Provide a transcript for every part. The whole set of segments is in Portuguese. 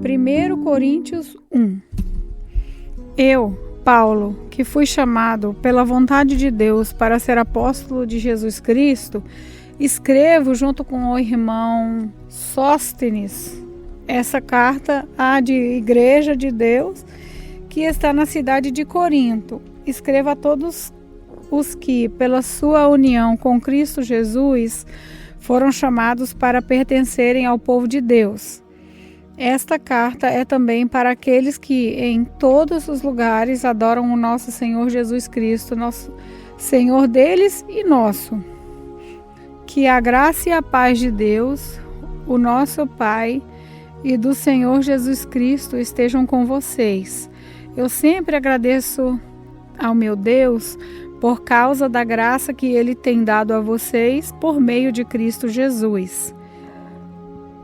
1 Coríntios 1. Eu, Paulo, que fui chamado pela vontade de Deus para ser apóstolo de Jesus Cristo, escrevo junto com o irmão Sóstenes essa carta à Igreja de Deus que está na cidade de Corinto. Escreva a todos os que, pela sua união com Cristo Jesus, foram chamados para pertencerem ao povo de Deus. Esta carta é também para aqueles que em todos os lugares adoram o nosso Senhor Jesus Cristo, nosso Senhor deles e nosso. Que a graça e a paz de Deus, o nosso Pai, e do Senhor Jesus Cristo estejam com vocês. Eu sempre agradeço ao meu Deus por causa da graça que Ele tem dado a vocês por meio de Cristo Jesus.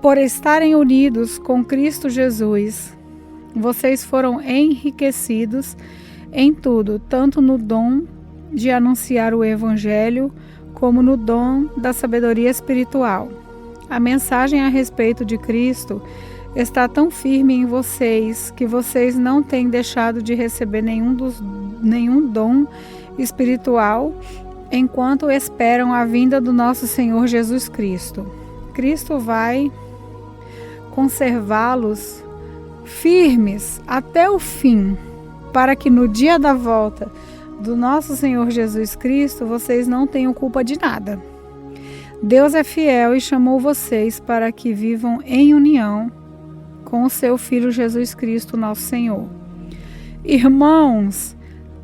Por estarem unidos com Cristo Jesus, vocês foram enriquecidos em tudo, tanto no dom de anunciar o Evangelho, como no dom da sabedoria espiritual. A mensagem a respeito de Cristo está tão firme em vocês que vocês não têm deixado de receber nenhum dom espiritual enquanto esperam a vinda do nosso Senhor Jesus Cristo. Cristo vai conservá-los firmes até o fim, para que no dia da volta do nosso Senhor Jesus Cristo vocês não tenham culpa de nada. Deus é fiel e chamou vocês para que vivam em união com o seu Filho Jesus Cristo, nosso Senhor. Irmãos,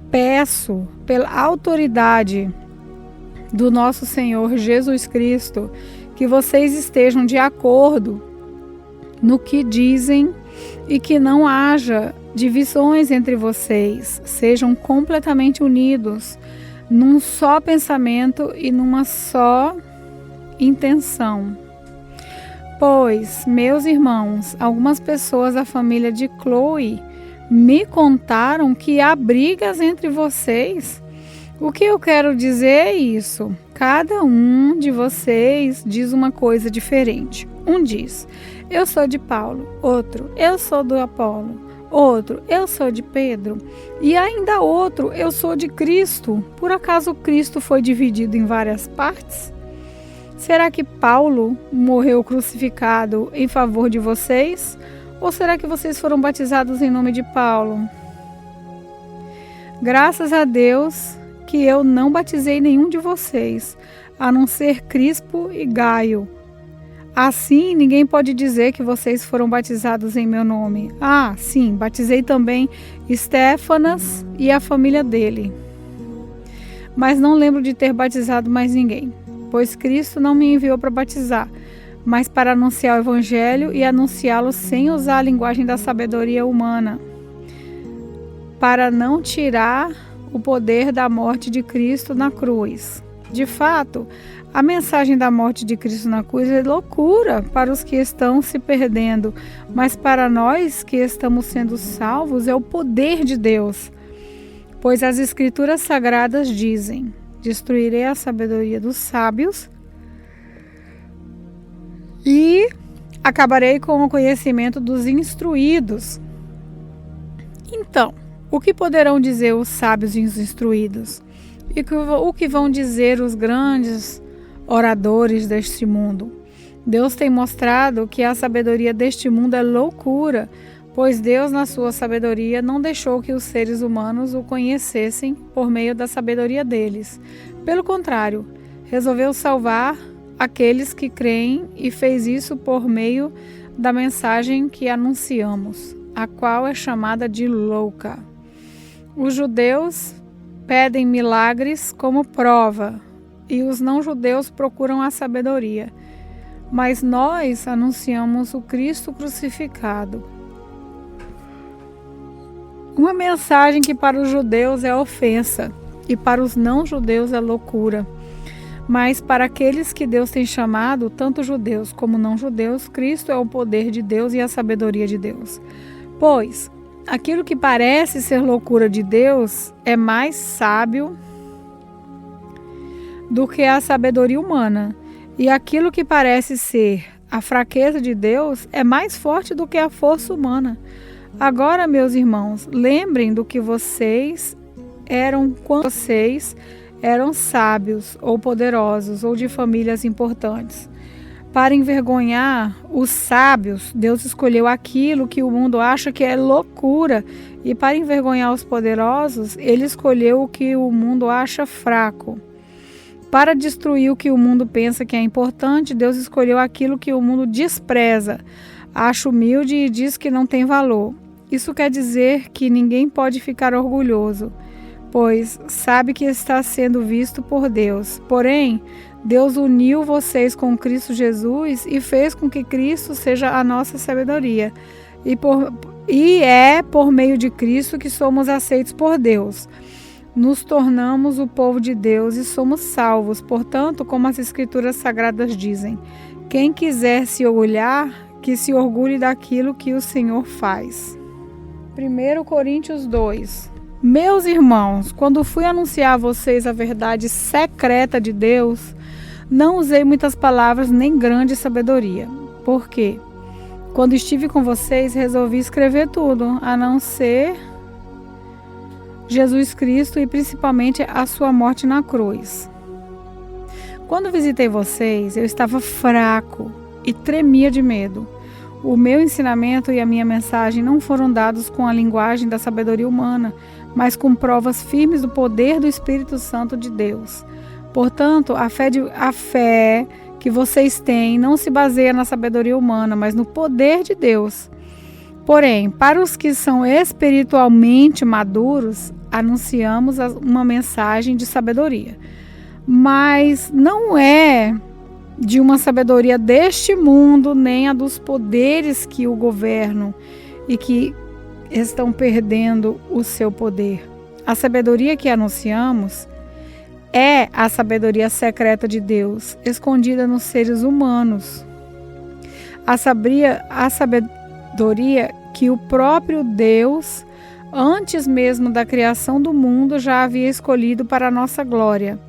peço pela autoridade do nosso Senhor Jesus Cristo que vocês estejam de acordo no que dizem e que não haja divisões entre vocês, sejam completamente unidos num só pensamento e numa só intenção. Pois, meus irmãos, algumas pessoas da família de Chloe me contaram que há brigas entre vocês. O que eu quero dizer é isso: cada um de vocês diz uma coisa diferente. Um diz: eu sou de Paulo. Outro: eu sou do Apolo. Outro: eu sou de Pedro. E ainda outro: eu sou de Cristo. Por acaso Cristo foi dividido em várias partes? Será que Paulo morreu crucificado em favor de vocês? Ou será que vocês foram batizados em nome de Paulo? Graças a Deus que eu não batizei nenhum de vocês, a não ser Crispo e Gaio. Assim, ninguém pode dizer que vocês foram batizados em meu nome. Ah, sim, batizei também Estéfanas e a família dele. Mas não lembro de ter batizado mais ninguém, pois Cristo não me enviou para batizar, mas para anunciar o Evangelho e anunciá-lo sem usar a linguagem da sabedoria humana, para não tirar o poder da morte de Cristo na cruz. De fato, a mensagem da morte de Cristo na cruz é loucura para os que estão se perdendo, mas para nós que estamos sendo salvos é o poder de Deus. Pois as Escrituras Sagradas dizem: destruirei a sabedoria dos sábios e acabarei com o conhecimento dos instruídos. Então, o que poderão dizer os sábios e os instruídos? E o que vão dizer os grandes oradores deste mundo? Deus tem mostrado que a sabedoria deste mundo é loucura, pois Deus, na sua sabedoria, não deixou que os seres humanos o conhecessem por meio da sabedoria deles. Pelo contrário, resolveu salvar aqueles que creem e fez isso por meio da mensagem que anunciamos, a qual é chamada de louca. Os judeus pedem milagres como prova e os não-judeus procuram a sabedoria, mas nós anunciamos o Cristo crucificado. Uma mensagem que para os judeus é ofensa e para os não-judeus é loucura. Mas para aqueles que Deus tem chamado, tanto judeus como não-judeus, Cristo é o poder de Deus e a sabedoria de Deus. Pois aquilo que parece ser loucura de Deus é mais sábio do que a sabedoria humana, e aquilo que parece ser A fraqueza de Deus é mais forte do que a força humana. Agora, meus irmãos, lembrem do que vocês eram quando vocês eram sábios ou poderosos ou de famílias importantes. Para envergonhar os sábios, Deus escolheu aquilo que o mundo acha que é loucura. E para envergonhar os poderosos, Ele escolheu o que o mundo acha fraco. Para destruir o que o mundo pensa que é importante, Deus escolheu aquilo que o mundo despreza, acha humilde e diz que não tem valor. Isso quer dizer que ninguém pode ficar orgulhoso, pois sabe que está sendo visto por Deus. Porém, Deus uniu vocês com Cristo Jesus e fez com que Cristo seja a nossa sabedoria. E é por meio de Cristo que somos aceitos por Deus. Nos tornamos o povo de Deus e somos salvos. Portanto, como as Escrituras Sagradas dizem, quem quiser se orgulhar, que se orgulhe daquilo que o Senhor faz. 1 Coríntios 2. Meus irmãos, quando fui anunciar a vocês a verdade secreta de Deus, não usei muitas palavras nem grande sabedoria. Por quê? Quando estive com vocês, resolvi escrever tudo, a não ser Jesus Cristo e principalmente a sua morte na cruz. Quando visitei vocês, eu estava fraco e tremia de medo. O meu ensinamento e a minha mensagem não foram dados com a linguagem da sabedoria humana, mas com provas firmes do poder do Espírito Santo de Deus. Portanto, a fé que vocês têm não se baseia na sabedoria humana, mas no poder de Deus. Porém, para os que são espiritualmente maduros, anunciamos uma mensagem de sabedoria. Mas não é de uma sabedoria deste mundo, nem a dos poderes que o governam e que estão perdendo o seu poder. A sabedoria que anunciamos é a sabedoria secreta de Deus, escondida nos seres humanos. A sabedoria que o próprio Deus, antes mesmo da criação do mundo, já havia escolhido para a nossa glória.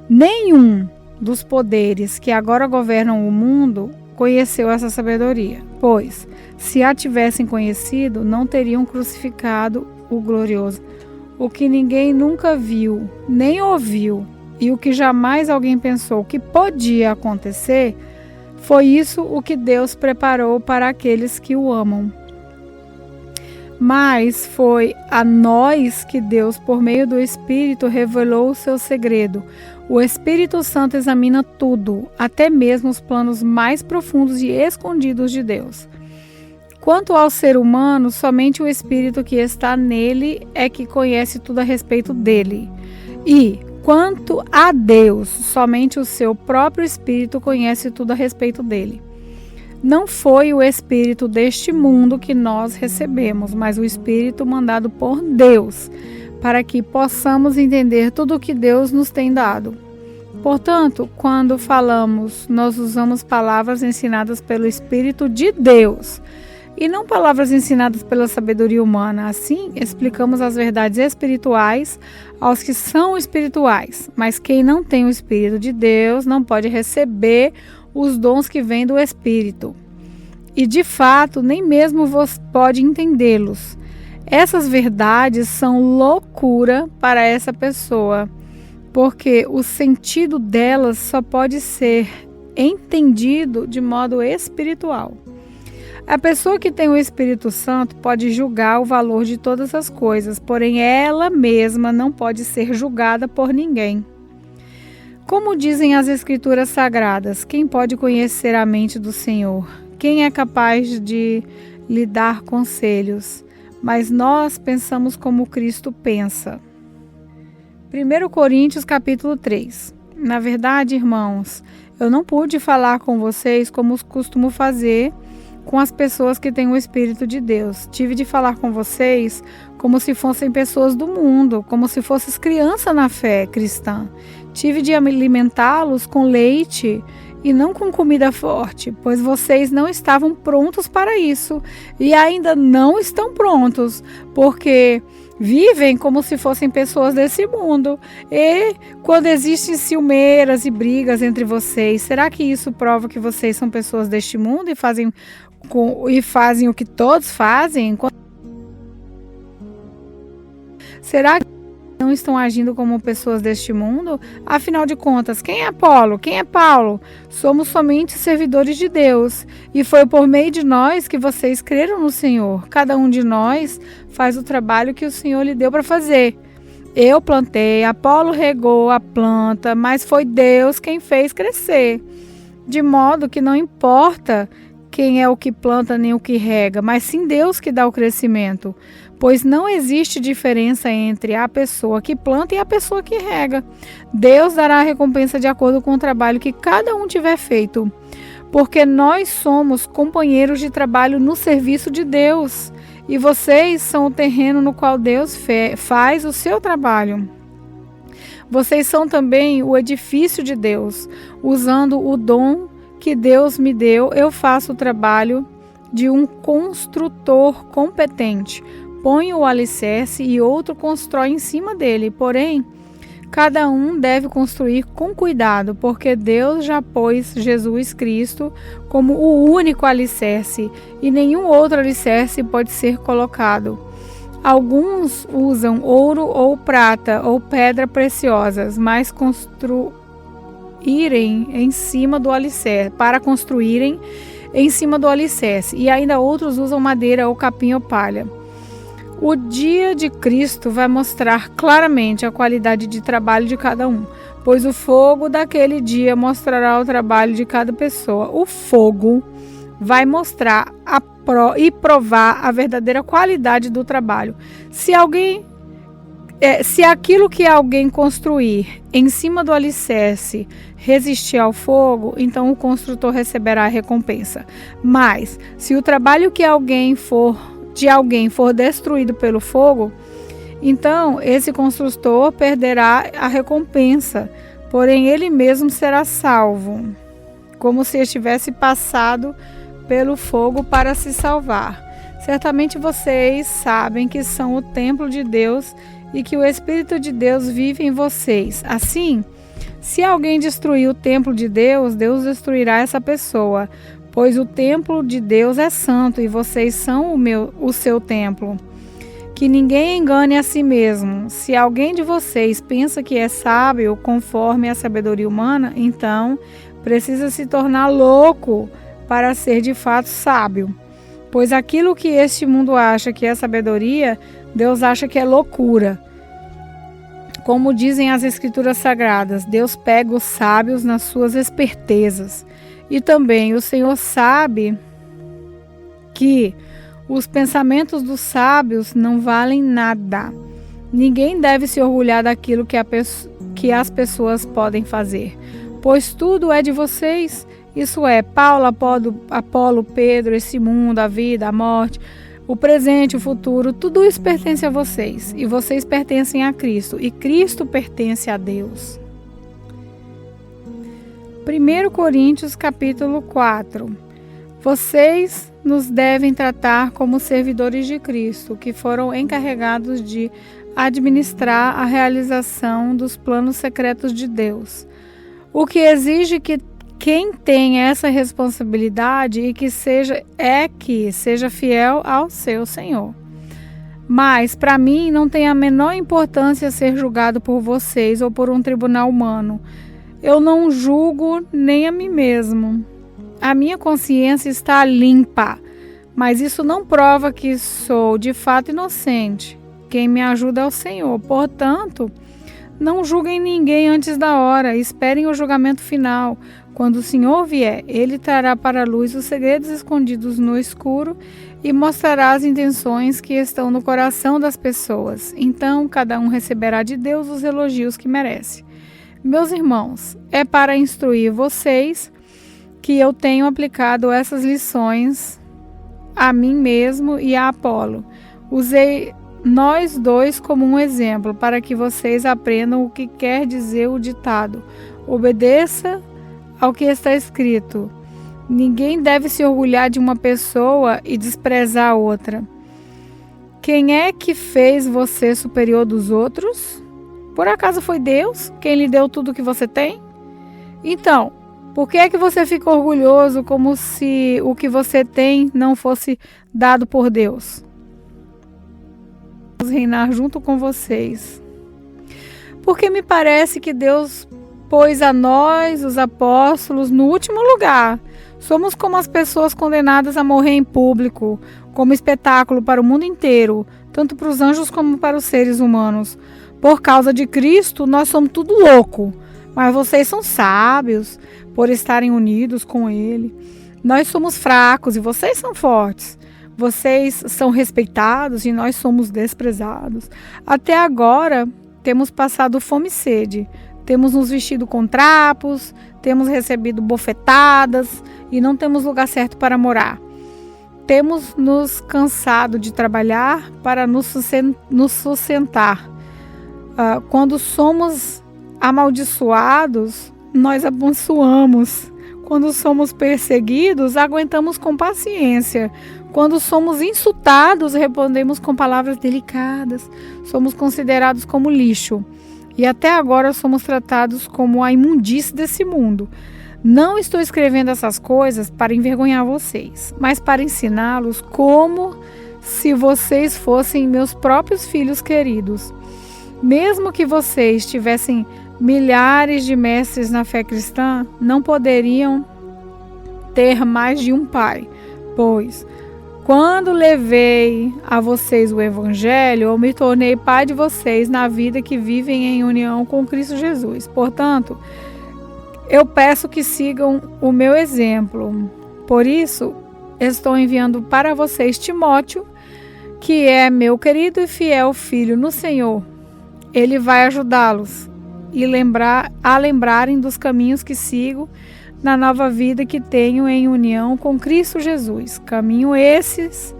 Nenhum dos poderes que agora governam o mundo conheceu essa sabedoria, pois, se a tivessem conhecido, não teriam crucificado o glorioso. O que ninguém nunca viu, nem ouviu, e o que jamais alguém pensou que podia acontecer, foi isso o que Deus preparou para aqueles que o amam. Mas foi a nós que Deus, por meio do Espírito, revelou o seu segredo. O Espírito Santo examina tudo, até mesmo os planos mais profundos e escondidos de Deus. Quanto ao ser humano, somente o Espírito que está nele é que conhece tudo a respeito dele. E, quanto a Deus, somente o seu próprio Espírito conhece tudo a respeito dele. Não foi o Espírito deste mundo que nós recebemos, mas o Espírito mandado por Deus, para que possamos entender tudo o que Deus nos tem dado. Portanto, quando falamos, nós usamos palavras ensinadas pelo Espírito de Deus, e não palavras ensinadas pela sabedoria humana. Assim, explicamos as verdades espirituais aos que são espirituais, mas quem não tem o Espírito de Deus não pode receber os dons que vêm do Espírito. E, de fato, nem mesmo você pode entendê-los. Essas verdades são loucura para essa pessoa, porque o sentido delas só pode ser entendido de modo espiritual. A pessoa que tem o Espírito Santo pode julgar o valor de todas as coisas, porém ela mesma não pode ser julgada por ninguém. Como dizem as Escrituras Sagradas, quem pode conhecer a mente do Senhor? Quem é capaz de lhe dar conselhos? Mas nós pensamos como Cristo pensa. 1 Coríntios capítulo 3. Na verdade, irmãos, eu não pude falar com vocês como costumo fazer com as pessoas que têm o Espírito de Deus. Tive de falar com vocês como se fossem pessoas do mundo, como se fossem crianças na fé cristã. Tive de alimentá-los com leite e não com comida forte, pois vocês não estavam prontos para isso e ainda não estão prontos, porque vivem como se fossem pessoas desse mundo. E quando existem ciumeiras e brigas entre vocês, será que isso prova que vocês são pessoas deste mundo e fazem o que todos fazem? Será que não estão agindo como pessoas deste mundo? Afinal de contas, quem é Apolo? Quem é Paulo? Somos somente servidores de Deus, e foi por meio de nós que vocês creram no Senhor. Cada um de nós faz o trabalho que o Senhor lhe deu para fazer. Eu plantei, Apolo regou a planta, mas foi Deus quem fez crescer. De modo que não importa quem é o que planta nem o que rega, mas sim Deus que dá o crescimento. Pois não existe diferença entre a pessoa que planta e a pessoa que rega. Deus dará a recompensa de acordo com o trabalho que cada um tiver feito. Porque nós somos companheiros de trabalho no serviço de Deus. E vocês são o terreno no qual Deus faz o seu trabalho. Vocês são também o edifício de Deus. Usando o dom que Deus me deu, eu faço o trabalho de um construtor competente. Põe o alicerce e outro constrói em cima dele. Porém, cada um deve construir com cuidado, porque Deus já pôs Jesus Cristo como o único alicerce e nenhum outro alicerce pode ser colocado. Alguns usam ouro ou prata ou pedra preciosas, mas para construírem em cima do alicerce, e ainda outros usam madeira ou capim ou palha. O dia de Cristo vai mostrar claramente a qualidade de trabalho de cada um, pois o fogo daquele dia mostrará o trabalho de cada pessoa. O fogo vai mostrar e provar a verdadeira qualidade do trabalho. Se aquilo que alguém construir em cima do alicerce resistir ao fogo, então o construtor receberá a recompensa. Mas, se o trabalho de alguém for destruído pelo fogo, então esse construtor perderá a recompensa, porém ele mesmo será salvo, como se estivesse passado pelo fogo para se salvar. Certamente vocês sabem que são o templo de Deus e que o Espírito de Deus vive em vocês. Assim, se alguém destruir o templo de Deus, Deus destruirá essa pessoa, pois o templo de Deus é santo e vocês são o seu templo. Que ninguém engane a si mesmo. Se alguém de vocês pensa que é sábio conforme a sabedoria humana, então precisa se tornar louco para ser de fato sábio. Pois aquilo que este mundo acha que é sabedoria, Deus acha que é loucura. Como dizem as Escrituras Sagradas, Deus pega os sábios nas suas espertezas. E também o Senhor sabe que os pensamentos dos sábios não valem nada. Ninguém deve se orgulhar daquilo que as pessoas podem fazer, pois tudo é de vocês. Isso é, Paulo, Apolo, Pedro, esse mundo, a vida, a morte, o presente, o futuro, tudo isso pertence a vocês. E vocês pertencem a Cristo, e Cristo pertence a Deus. 1 Coríntios capítulo 4. Vocês nos devem tratar como servidores de Cristo, que foram encarregados de administrar a realização dos planos secretos de Deus. O que exige que quem tem essa responsabilidade e que seja fiel ao seu Senhor. Mas, para mim, não tem a menor importância ser julgado por vocês ou por um tribunal humano. Eu não julgo nem a mim mesmo. A minha consciência está limpa, mas isso não prova que sou de fato inocente. Quem me ajuda é o Senhor. Portanto, não julguem ninguém antes da hora. Esperem o julgamento final. Quando o Senhor vier, Ele trará para a luz os segredos escondidos no escuro e mostrará as intenções que estão no coração das pessoas. Então, cada um receberá de Deus os elogios que merece. Meus irmãos, é para instruir vocês que eu tenho aplicado essas lições a mim mesmo e a Apolo. Usei nós dois como um exemplo, para que vocês aprendam o que quer dizer o ditado: obedeça ao que está escrito. Ninguém deve se orgulhar de uma pessoa e desprezar a outra. Quem é que fez você superior dos outros? Por acaso foi Deus quem lhe deu tudo o que você tem? Então, por que é que você fica orgulhoso como se o que você tem não fosse dado por Deus? Vamos reinar junto com vocês. Porque me parece que Deus pôs a nós, os apóstolos, no último lugar. Somos como as pessoas condenadas a morrer em público, como espetáculo para o mundo inteiro, tanto para os anjos como para os seres humanos. Por causa de Cristo, nós somos tudo louco, mas vocês são sábios por estarem unidos com Ele. Nós somos fracos e vocês são fortes. Vocês são respeitados e nós somos desprezados. Até agora, temos passado fome e sede. Temos nos vestido com trapos, temos recebido bofetadas e não temos lugar certo para morar. Temos nos cansado de trabalhar para nos sustentar. Quando somos amaldiçoados, nós abençoamos. Quando somos perseguidos, aguentamos com paciência. Quando somos insultados, respondemos com palavras delicadas. Somos considerados como lixo. E até agora somos tratados como a imundície desse mundo. Não estou escrevendo essas coisas para envergonhar vocês, mas para ensiná-los como se vocês fossem meus próprios filhos queridos. Mesmo que vocês tivessem milhares de mestres na fé cristã, não poderiam ter mais de um pai, pois quando levei a vocês o Evangelho, eu me tornei pai de vocês na vida que vivem em união com Cristo Jesus. Portanto, eu peço que sigam o meu exemplo. Por isso, estou enviando para vocês Timóteo, que é meu querido e fiel filho no Senhor. Ele vai ajudá-los a lembrarem dos caminhos que sigo na nova vida que tenho em união com Cristo Jesus. Caminho esses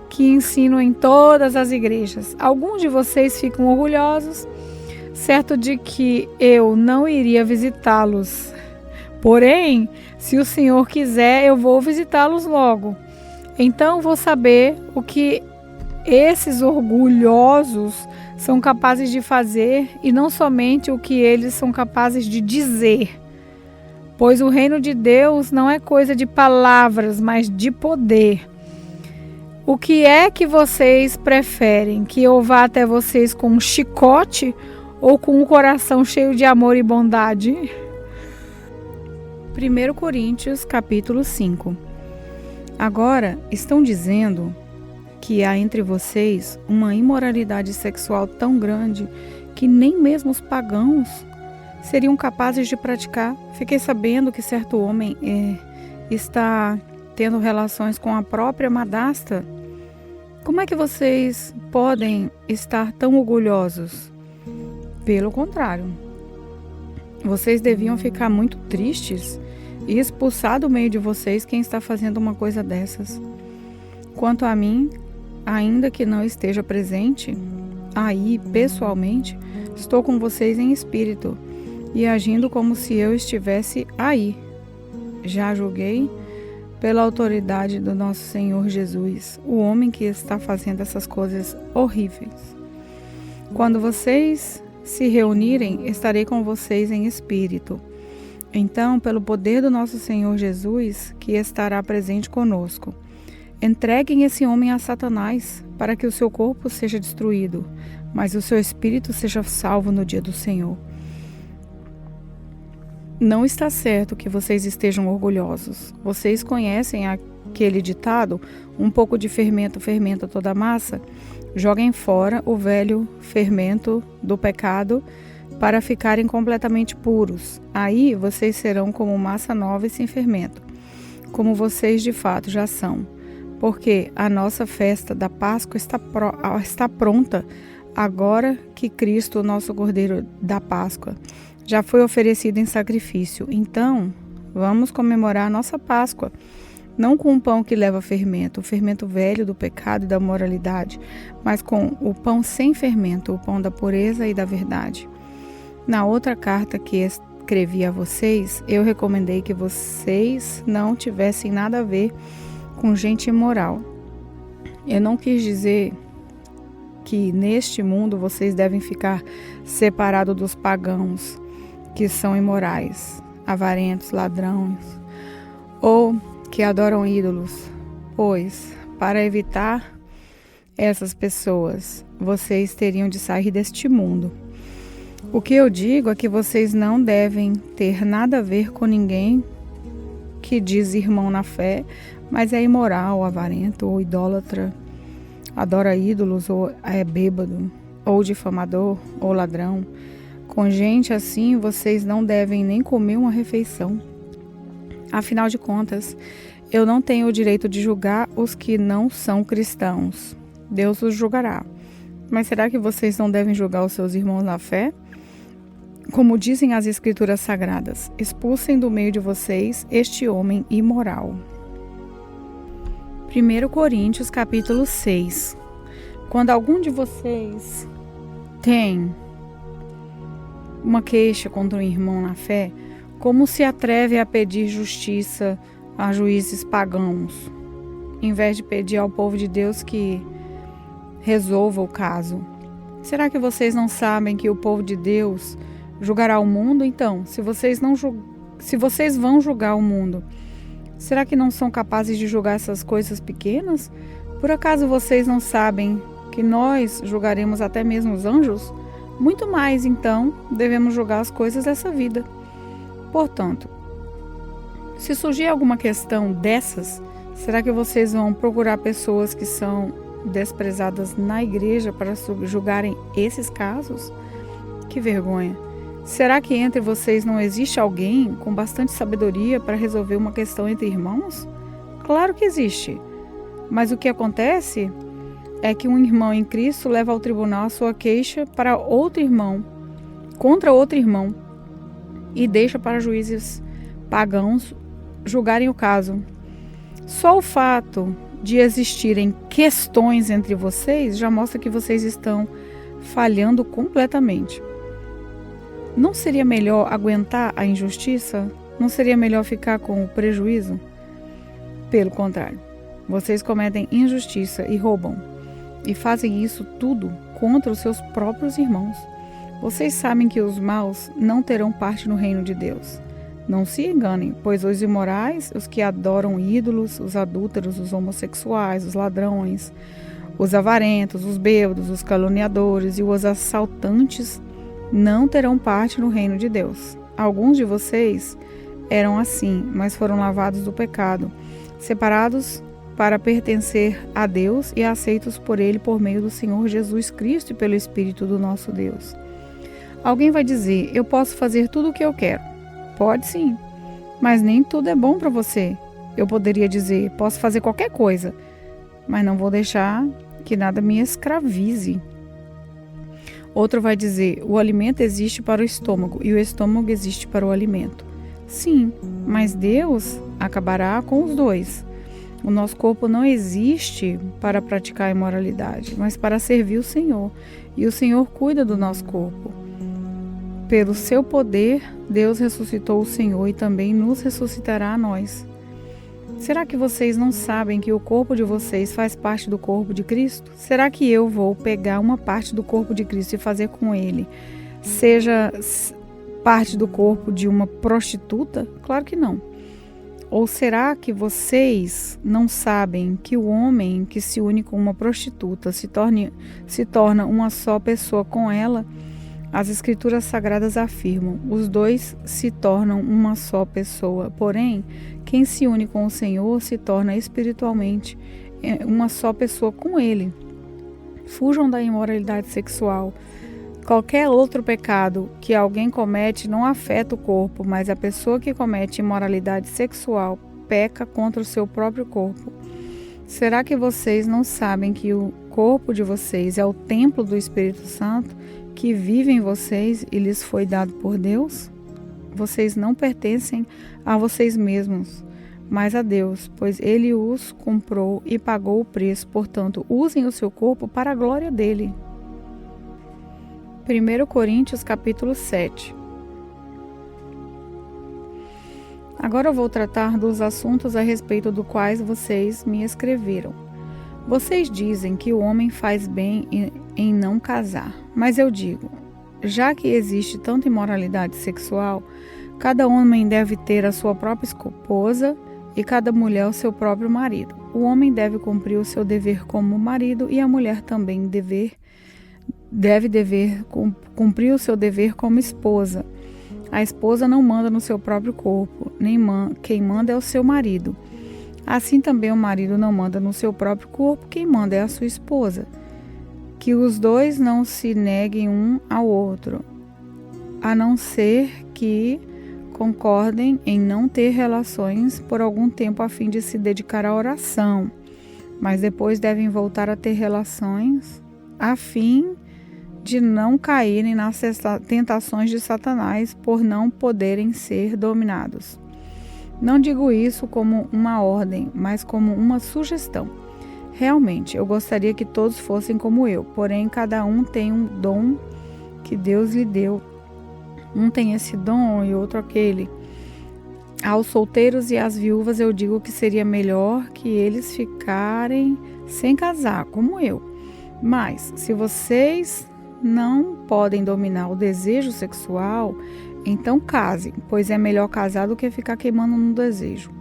que ensino em todas as igrejas. Alguns de vocês ficam orgulhosos, certo de que eu não iria visitá-los. Porém, se o Senhor quiser, eu vou visitá-los logo. Então vou saber o que esses orgulhosos são capazes de fazer e não somente o que eles são capazes de dizer. Pois o reino de Deus não é coisa de palavras, mas de poder. O que é que vocês preferem? Que eu vá até vocês com um chicote ou com um coração cheio de amor e bondade? 1 Coríntios, capítulo 5. Agora estão dizendo que há entre vocês uma imoralidade sexual tão grande que nem mesmo os pagãos seriam capazes de praticar. Fiquei sabendo que certo homem está tendo relações com a própria madrasta. Como é que vocês podem estar tão orgulhosos? Pelo contrário, vocês deviam ficar muito tristes e expulsar do meio de vocês quem está fazendo uma coisa dessas. Quanto a mim, ainda que não esteja presente aí pessoalmente, estou com vocês em espírito e agindo como se eu estivesse aí. Já julguei pela autoridade do nosso Senhor Jesus, o homem que está fazendo essas coisas horríveis. Quando vocês se reunirem, estarei com vocês em espírito. Então, pelo poder do nosso Senhor Jesus, que estará presente conosco, entreguem esse homem a Satanás, para que o seu corpo seja destruído, mas o seu espírito seja salvo no dia do Senhor. Não está certo que vocês estejam orgulhosos. Vocês conhecem aquele ditado: um pouco de fermento fermenta toda a massa? Joguem fora o velho fermento do pecado para ficarem completamente puros. Aí vocês serão como massa nova e sem fermento, como vocês de fato já são. Porque a nossa festa da Páscoa está pronta, agora que Cristo, o nosso Cordeiro da Páscoa, já foi oferecido em sacrifício. Então, vamos comemorar a nossa Páscoa. não com o pão que leva fermento, o fermento velho do pecado e da moralidade, mas com o pão sem fermento, o pão da pureza e da verdade. Na outra carta que escrevi a vocês, eu recomendei que vocês não tivessem nada a ver com gente imoral. Eu não quis dizer que neste mundo vocês devem ficar separados dos pagãos, que são imorais, avarentos, ladrões, ou que adoram ídolos, pois, para evitar essas pessoas, vocês teriam de sair deste mundo. O que eu digo é que vocês não devem ter nada a ver com ninguém que diz irmão na fé, mas é imoral, avarento ou idólatra, adora ídolos ou é bêbado, ou difamador ou ladrão. Com gente assim, vocês não devem nem comer uma refeição. Afinal de contas, eu não tenho o direito de julgar os que não são cristãos. Deus os julgará. Mas será que vocês não devem julgar os seus irmãos na fé? Como dizem as Escrituras Sagradas, expulsem do meio de vocês este homem imoral. 1 Coríntios capítulo 6. Quando algum de vocês tem uma queixa contra um irmão na fé, como se atreve a pedir justiça a juízes pagãos, em vez de pedir ao povo de Deus que resolva o caso? Será que vocês não sabem que o povo de Deus julgará o mundo? Então, se vocês vão julgar o mundo, será que não são capazes de julgar essas coisas pequenas? Por acaso vocês não sabem que nós julgaremos até mesmo os anjos? Muito mais, então, devemos julgar as coisas dessa vida. Portanto, se surgir alguma questão dessas, será que vocês vão procurar pessoas que são desprezadas na igreja para julgarem esses casos? Que vergonha! Será que entre vocês não existe alguém com bastante sabedoria para resolver uma questão entre irmãos? Claro que existe. Mas o que acontece é que um irmão em Cristo leva ao tribunal a sua queixa para outro irmão, contra outro irmão, e deixa para juízes pagãos julgarem o caso. Só o fato de existirem questões entre vocês já mostra que vocês estão falhando completamente. Não seria melhor aguentar a injustiça? Não seria melhor ficar com o prejuízo? Pelo contrário, vocês cometem injustiça e roubam, e fazem isso tudo contra os seus próprios irmãos. Vocês sabem que os maus não terão parte no reino de Deus. Não se enganem, pois os imorais, os que adoram ídolos, os adúlteros, os homossexuais, os ladrões, os avarentos, os bêbados, os caluniadores e os assaltantes não terão parte no reino de Deus. Alguns de vocês eram assim, mas foram lavados do pecado, separados para pertencer a Deus e aceitos por Ele por meio do Senhor Jesus Cristo e pelo Espírito do nosso Deus. Alguém vai dizer, eu posso fazer tudo o que eu quero. Pode sim, mas nem tudo é bom para você. Eu poderia dizer, posso fazer qualquer coisa, mas não vou deixar que nada me escravize. Outro vai dizer, o alimento existe para o estômago e o estômago existe para o alimento. Sim, mas Deus acabará com os dois. O nosso corpo não existe para praticar a imoralidade, mas para servir o Senhor. E o Senhor cuida do nosso corpo. Pelo seu poder, Deus ressuscitou o Senhor e também nos ressuscitará a nós. Será que vocês não sabem que o corpo de vocês faz parte do corpo de Cristo? Será que eu vou pegar uma parte do corpo de Cristo e fazer com ele seja parte do corpo de uma prostituta? Claro que não. Ou será que vocês não sabem que o homem que se une com uma prostituta se torna uma só pessoa com ela? As Escrituras Sagradas afirmam, os dois se tornam uma só pessoa. Porém, quem se une com o Senhor se torna espiritualmente uma só pessoa com Ele. Fujam da imoralidade sexual. Qualquer outro pecado que alguém comete não afeta o corpo, mas a pessoa que comete imoralidade sexual peca contra o seu próprio corpo. Será que vocês não sabem que o corpo de vocês é o templo do Espírito Santo, que vive em vocês e lhes foi dado por Deus? Vocês não pertencem a vocês mesmos, mas a Deus, pois ele os comprou e pagou o preço. Portanto, usem o seu corpo para a glória dele. 1 Coríntios capítulo 7. Agora eu vou tratar dos assuntos a respeito dos quais vocês me escreveram. Vocês dizem que o homem faz bem em não casar, mas eu digo, já que existe tanta imoralidade sexual, cada homem deve ter a sua própria esposa e cada mulher o seu próprio marido. O homem deve cumprir o seu dever como marido e a mulher também deve cumprir o seu dever como esposa. A esposa não manda no seu próprio corpo, quem manda é o seu marido. Assim também o marido não manda no seu próprio corpo, quem manda é a sua esposa. Que os dois não se neguem um ao outro, a não ser que concordem em não ter relações por algum tempo a fim de se dedicar à oração, mas depois devem voltar a ter relações a fim de não caírem nas tentações de Satanás por não poderem ser dominados. Não digo isso como uma ordem, mas como uma sugestão. Realmente, eu gostaria que todos fossem como eu, porém cada um tem um dom que Deus lhe deu. Um tem esse dom e outro aquele. Aos solteiros e às viúvas eu digo que seria melhor que eles ficarem sem casar, como eu. Mas, se vocês não podem dominar o desejo sexual, então casem, pois é melhor casar do que ficar queimando no desejo.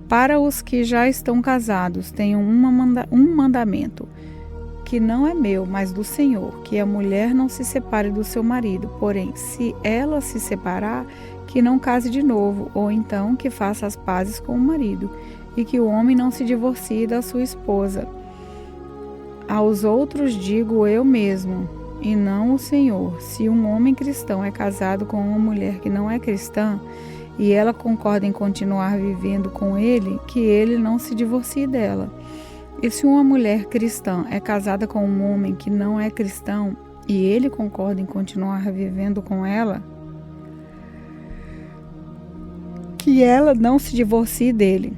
Para os que já estão casados, tenho um mandamento, que não é meu, mas do Senhor, que a mulher não se separe do seu marido, porém, se ela se separar, que não case de novo, ou então que faça as pazes com o marido, e que o homem não se divorcie da sua esposa. Aos outros digo eu mesmo, e não o Senhor, se um homem cristão é casado com uma mulher que não é cristã, e ela concorda em continuar vivendo com ele, que ele não se divorcie dela. E se uma mulher cristã é casada com um homem que não é cristão, e ele concorda em continuar vivendo com ela, que ela não se divorcie dele.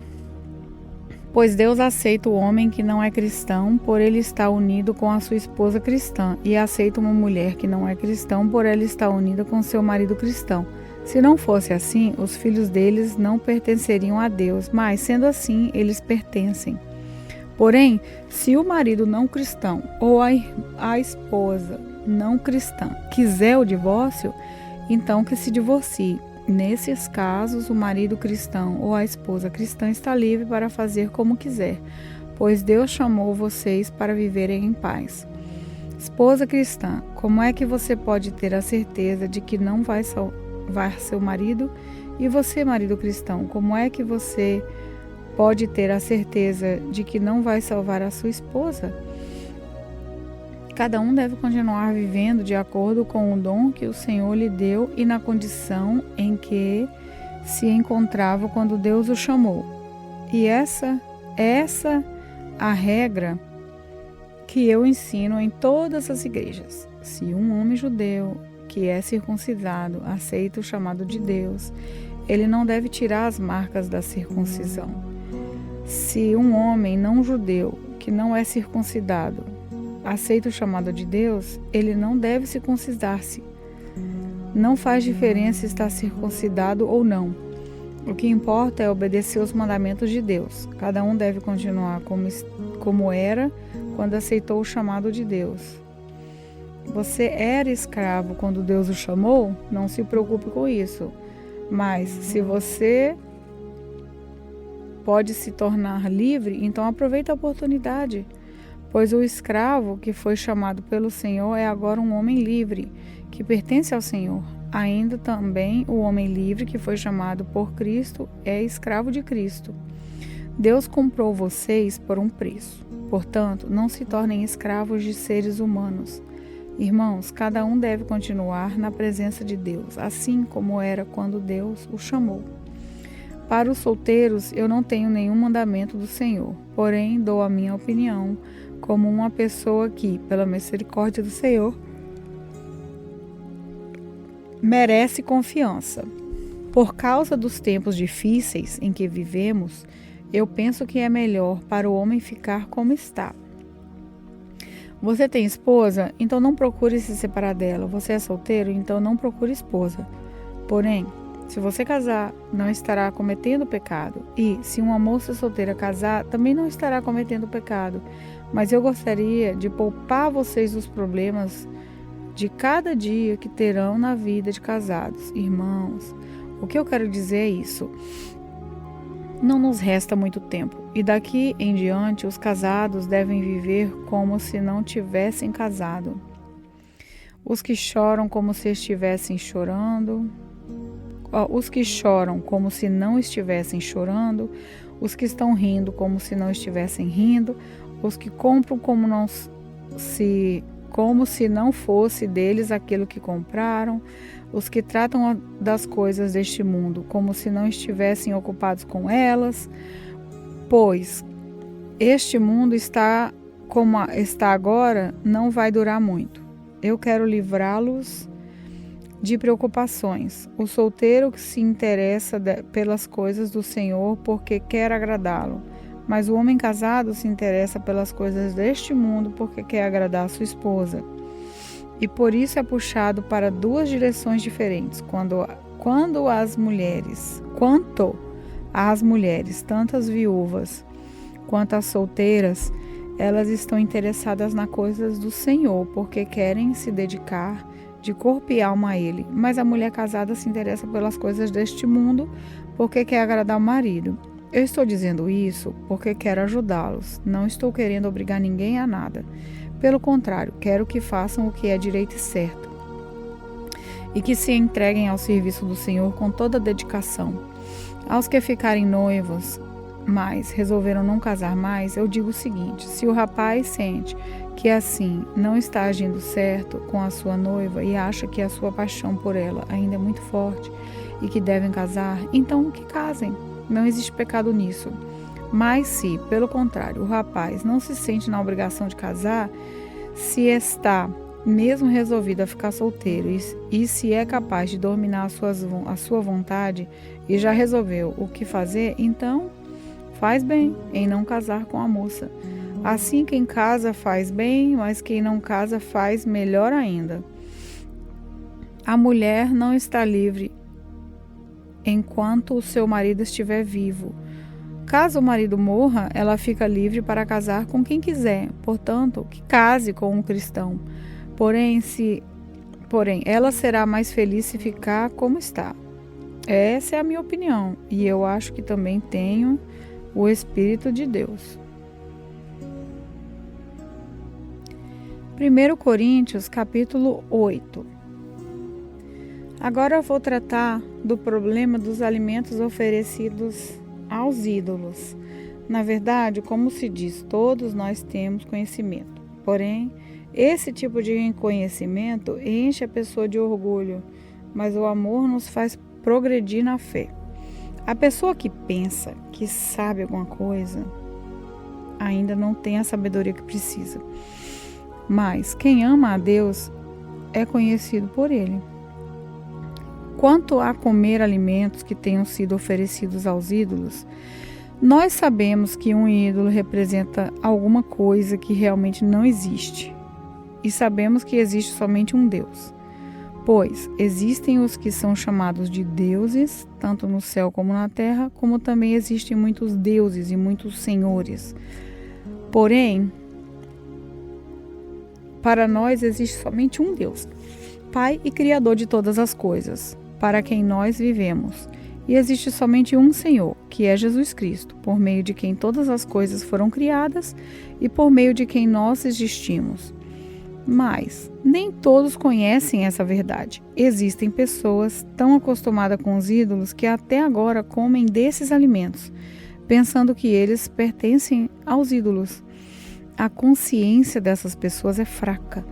Pois Deus aceita o homem que não é cristão por ele estar unido com a sua esposa cristã, e aceita uma mulher que não é cristã por ela estar unida com seu marido cristão. Se não fosse assim, os filhos deles não pertenceriam a Deus, mas, sendo assim, eles pertencem. Porém, se o marido não cristão ou a esposa não cristã quiser o divórcio, então que se divorcie. Nesses casos, o marido cristão ou a esposa cristã está livre para fazer como quiser, pois Deus chamou vocês para viverem em paz. Esposa cristã, como é que você pode ter a certeza de que não vai salvar seu marido? E você, marido cristão, como é que você pode ter a certeza de que não vai salvar a sua esposa? Cada um deve continuar vivendo de acordo com o dom que o Senhor lhe deu e na condição em que se encontrava quando Deus o chamou. E essa a regra que eu ensino em todas as igrejas. Se um homem judeu que é circuncidado aceita o chamado de Deus, ele não deve tirar as marcas da circuncisão. Se um homem não judeu que não é circuncidado aceita o chamado de Deus, ele não deve circuncidar-se. Não faz diferença estar circuncidado ou não. O que importa é obedecer os mandamentos de Deus. Cada um deve continuar como era quando aceitou o chamado de Deus. Você era escravo quando Deus o chamou? Não se preocupe com isso. Mas se você pode se tornar livre, então aproveite a oportunidade. Pois o escravo que foi chamado pelo Senhor é agora um homem livre, que pertence ao Senhor. Ainda também o homem livre que foi chamado por Cristo é escravo de Cristo. Deus comprou vocês por um preço. Portanto, não se tornem escravos de seres humanos. Irmãos, cada um deve continuar na presença de Deus, assim como era quando Deus o chamou. Para os solteiros, eu não tenho nenhum mandamento do Senhor, porém dou a minha opinião como uma pessoa que, pela misericórdia do Senhor, merece confiança. Por causa dos tempos difíceis em que vivemos, eu penso que é melhor para o homem ficar como está. Você tem esposa? Então não procure se separar dela. Você é solteiro? Então não procure esposa. Porém, se você casar, não estará cometendo pecado. E se uma moça solteira casar, também não estará cometendo pecado. Mas eu gostaria de poupar vocês dos problemas de cada dia que terão na vida de casados. Irmãos, o que eu quero dizer é isso. Não nos resta muito tempo. E daqui em diante, os casados devem viver como se não tivessem casado. Os que choram como se estivessem chorando. Os que choram como se não estivessem chorando. Os que estão rindo como se não estivessem rindo. Os que compram como se não fosse deles aquilo que compraram. Os que tratam das coisas deste mundo como se não estivessem ocupados com elas, pois este mundo está como está agora, não vai durar muito. Eu quero livrá-los de preocupações. O solteiro que se interessa pelas coisas do Senhor porque quer agradá-lo, mas o homem casado se interessa pelas coisas deste mundo porque quer agradar a sua esposa. E por isso é puxado para duas direções diferentes. Quanto às mulheres, tanto as viúvas quanto as solteiras, elas estão interessadas nas coisas do Senhor, porque querem se dedicar de corpo e alma a Ele. Mas a mulher casada se interessa pelas coisas deste mundo, porque quer agradar o marido. Eu estou dizendo isso porque quero ajudá-los. Não estou querendo obrigar ninguém a nada. Pelo contrário, quero que façam o que é direito e certo e que se entreguem ao serviço do Senhor com toda a dedicação. Aos que ficarem noivos, mas resolveram não casar mais, eu digo o seguinte: se o rapaz sente que assim não está agindo certo com a sua noiva e acha que a sua paixão por ela ainda é muito forte e que devem casar, então que casem. Não existe pecado nisso. Mas se, pelo contrário, o rapaz não se sente na obrigação de casar, se está mesmo resolvido a ficar solteiro e se é capaz de dominar a sua vontade e já resolveu o que fazer, então faz bem em não casar com a moça. Assim, quem casa faz bem, mas quem não casa faz melhor ainda. A mulher não está livre enquanto o seu marido estiver vivo. Caso o marido morra, ela fica livre para casar com quem quiser, portanto, que case com um cristão. Porém, ela será mais feliz se ficar como está. Essa é a minha opinião, e eu acho que também tenho o Espírito de Deus. 1 Coríntios, capítulo 8. Agora eu vou tratar do problema dos alimentos oferecidos aos ídolos. Na verdade, como se diz, todos nós temos conhecimento. Porém, esse tipo de conhecimento enche a pessoa de orgulho, mas o amor nos faz progredir na fé. A pessoa que pensa que sabe alguma coisa ainda não tem a sabedoria que precisa. Mas quem ama a Deus é conhecido por Ele. Quanto a comer alimentos que tenham sido oferecidos aos ídolos, nós sabemos que um ídolo representa alguma coisa que realmente não existe. E sabemos que existe somente um Deus. Pois existem os que são chamados de deuses, tanto no céu como na terra, como também existem muitos deuses e muitos senhores. Porém, para nós existe somente um Deus, Pai e Criador de todas as coisas, para quem nós vivemos. E existe somente um Senhor, que é Jesus Cristo, por meio de quem todas as coisas foram criadas e por meio de quem nós existimos. Mas nem todos conhecem essa verdade. Existem pessoas tão acostumadas com os ídolos que até agora comem desses alimentos, pensando que eles pertencem aos ídolos. A consciência dessas pessoas é fraca,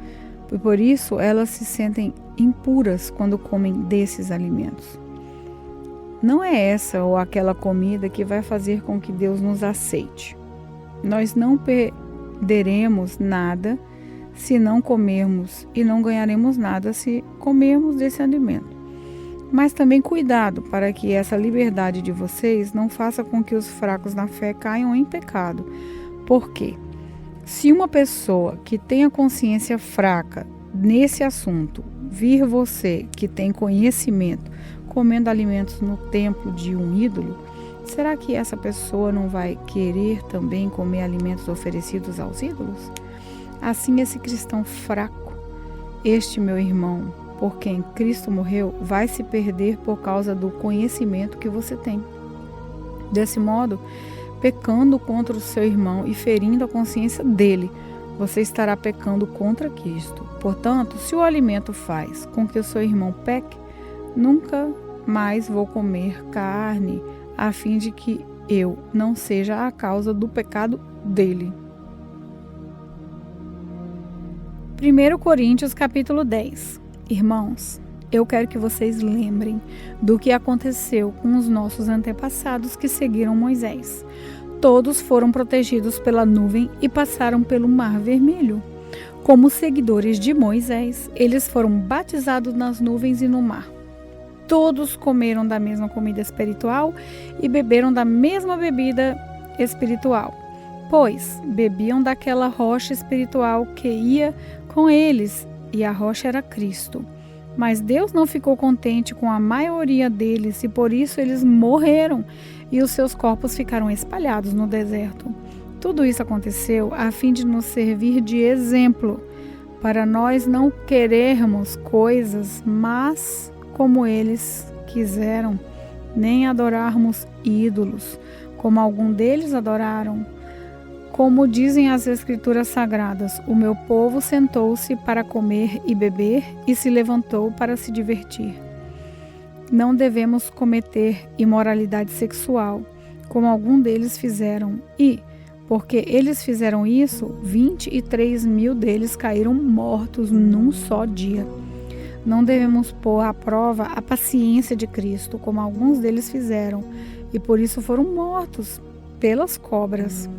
e por isso elas se sentem impuras quando comem desses alimentos. Não é essa ou aquela comida que vai fazer com que Deus nos aceite. Nós não perderemos nada se não comermos e não ganharemos nada se comermos desse alimento. Mas também cuidado para que essa liberdade de vocês não faça com que os fracos na fé caiam em pecado. Por quê? Se uma pessoa que tem a consciência fraca nesse assunto vir você, que tem conhecimento, comendo alimentos no templo de um ídolo, será que essa pessoa não vai querer também comer alimentos oferecidos aos ídolos? Assim, esse cristão fraco, este meu irmão, por quem Cristo morreu, vai se perder por causa do conhecimento que você tem. Desse modo, pecando contra o seu irmão e ferindo a consciência dele, você estará pecando contra Cristo. Portanto, se o alimento faz com que o seu irmão peque, nunca mais vou comer carne, a fim de que eu não seja a causa do pecado dele. 1 Coríntios capítulo 10. Irmãos, eu quero que vocês lembrem do que aconteceu com os nossos antepassados que seguiram Moisés. Todos foram protegidos pela nuvem e passaram pelo Mar Vermelho. Como seguidores de Moisés, eles foram batizados nas nuvens e no mar. Todos comeram da mesma comida espiritual e beberam da mesma bebida espiritual, pois bebiam daquela rocha espiritual que ia com eles, e a rocha era Cristo. Mas Deus não ficou contente com a maioria deles, e por isso eles morreram, e os seus corpos ficaram espalhados no deserto. Tudo isso aconteceu a fim de nos servir de exemplo, para nós não querermos coisas más como eles quiseram, nem adorarmos ídolos, como algum deles adoraram. Como dizem as Escrituras Sagradas, o meu povo sentou-se para comer e beber e se levantou para se divertir. Não devemos cometer imoralidade sexual, como algum deles fizeram, e, porque eles fizeram isso, 23.000 deles caíram mortos num só dia. Não devemos pôr à prova a paciência de Cristo, como alguns deles fizeram, e por isso foram mortos pelas cobras.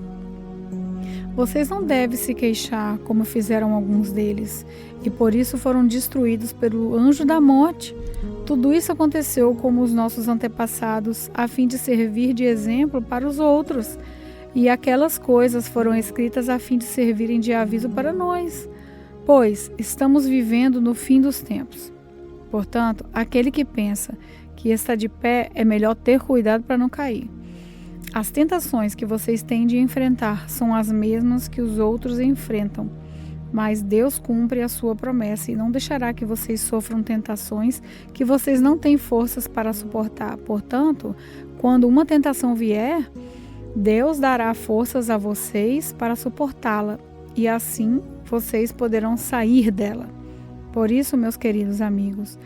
Vocês não devem se queixar, como fizeram alguns deles, e por isso foram destruídos pelo anjo da morte. Tudo isso aconteceu como os nossos antepassados, a fim de servir de exemplo para os outros, e aquelas coisas foram escritas a fim de servirem de aviso para nós, pois estamos vivendo no fim dos tempos. Portanto, aquele que pensa que está de pé, é melhor ter cuidado para não cair. As tentações que vocês têm de enfrentar são as mesmas que os outros enfrentam, mas Deus cumpre a sua promessa e não deixará que vocês sofram tentações que vocês não têm forças para suportar. Portanto, quando uma tentação vier, Deus dará forças a vocês para suportá-la, e assim vocês poderão sair dela. Por isso, meus queridos amigos,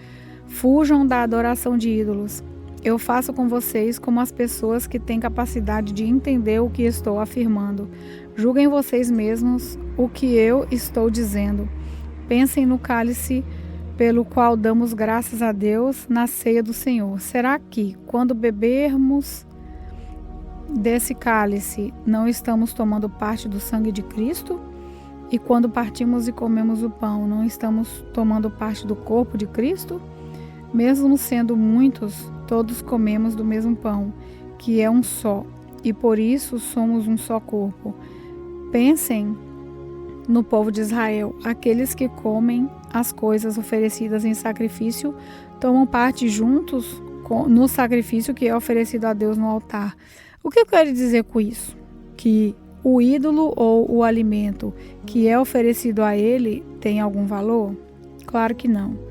fujam da adoração de ídolos. Eu faço com vocês como as pessoas que têm capacidade de entender o que estou afirmando. Julguem vocês mesmos o que eu estou dizendo. Pensem no cálice pelo qual damos graças a Deus na ceia do Senhor. Será que, quando bebermos desse cálice, não estamos tomando parte do sangue de Cristo? E quando partimos e comemos o pão, não estamos tomando parte do corpo de Cristo? Mesmo sendo muitos, todos comemos do mesmo pão, que é um só, e por isso somos um só corpo. Pensem no povo de Israel. Aqueles que comem as coisas oferecidas em sacrifício tomam parte juntos no sacrifício que é oferecido a Deus no altar. O que eu quero dizer com isso? Que o ídolo ou o alimento que é oferecido a ele tem algum valor? Claro que não.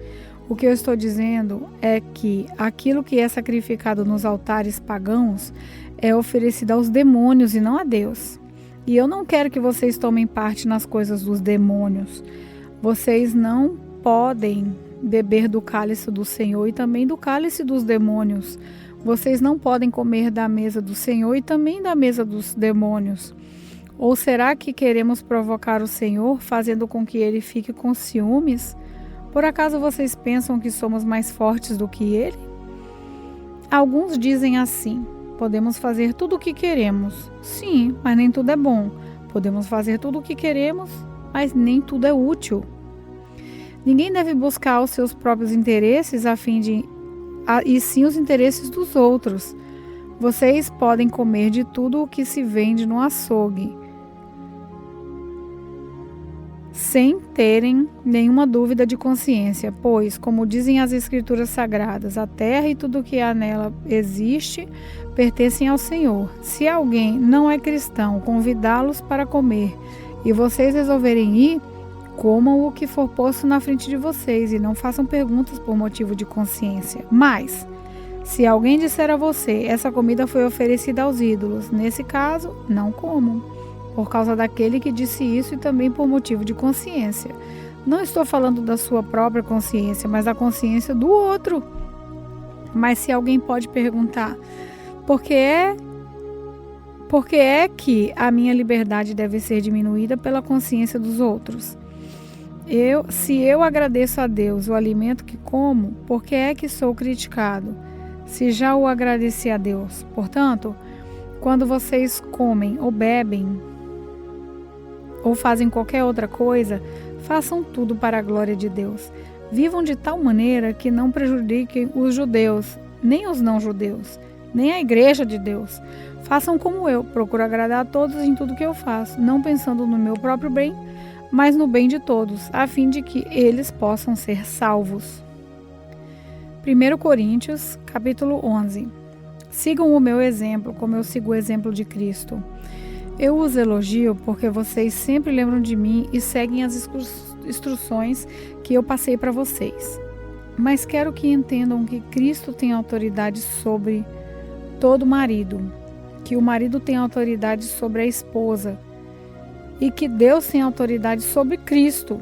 O que eu estou dizendo é que aquilo que é sacrificado nos altares pagãos é oferecido aos demônios e não a Deus. E eu não quero que vocês tomem parte nas coisas dos demônios. Vocês não podem beber do cálice do Senhor e também do cálice dos demônios. Vocês não podem comer da mesa do Senhor e também da mesa dos demônios. Ou será que queremos provocar o Senhor, fazendo com que ele fique com ciúmes? Por acaso vocês pensam que somos mais fortes do que ele? Alguns dizem assim: podemos fazer tudo o que queremos. Sim, mas nem tudo é bom. Podemos fazer tudo o que queremos, mas nem tudo é útil. Ninguém deve buscar os seus próprios interesses a fim de e sim os interesses dos outros. Vocês podem comer de tudo o que se vende no açougue, sem terem nenhuma dúvida de consciência, pois, como dizem as Escrituras Sagradas, a terra e tudo o que há nela existe pertencem ao Senhor. Se alguém não é cristão, convidá-los para comer e vocês resolverem ir, comam o que for posto na frente de vocês e não façam perguntas por motivo de consciência. Mas, se alguém disser a você, essa comida foi oferecida aos ídolos, nesse caso, não comam, por causa daquele que disse isso e também por motivo de consciência. Não estou falando da sua própria consciência, mas da consciência do outro. Mas se alguém pode perguntar, por que é que a minha liberdade deve ser diminuída pela consciência dos outros? Se eu agradeço a Deus o alimento que como, por que é que sou criticado? Se já o agradeci a Deus. Portanto, quando vocês comem ou bebem ou fazem qualquer outra coisa, façam tudo para a glória de Deus. Vivam de tal maneira que não prejudiquem os judeus, nem os não-judeus, nem a igreja de Deus. Façam como eu, procuro agradar a todos em tudo que eu faço, não pensando no meu próprio bem, mas no bem de todos, a fim de que eles possam ser salvos. 1 Coríntios, capítulo 11. Sigam o meu exemplo, como eu sigo o exemplo de Cristo. Eu os elogio porque vocês sempre lembram de mim e seguem as instruções que eu passei para vocês. Mas quero que entendam que Cristo tem autoridade sobre todo marido, que o marido tem autoridade sobre a esposa e que Deus tem autoridade sobre Cristo.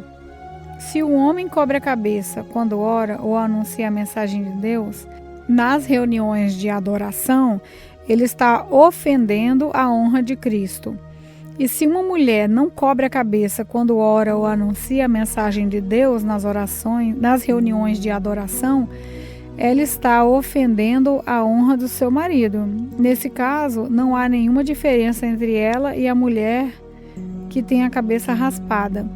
Se o homem cobre a cabeça quando ora ou anuncia a mensagem de Deus, nas reuniões de adoração, ele está ofendendo a honra de Cristo. E se uma mulher não cobre a cabeça quando ora ou anuncia a mensagem de Deus nas orações, nas reuniões de adoração, ela está ofendendo a honra do seu marido. Nesse caso, não há nenhuma diferença entre ela e a mulher que tem a cabeça raspada.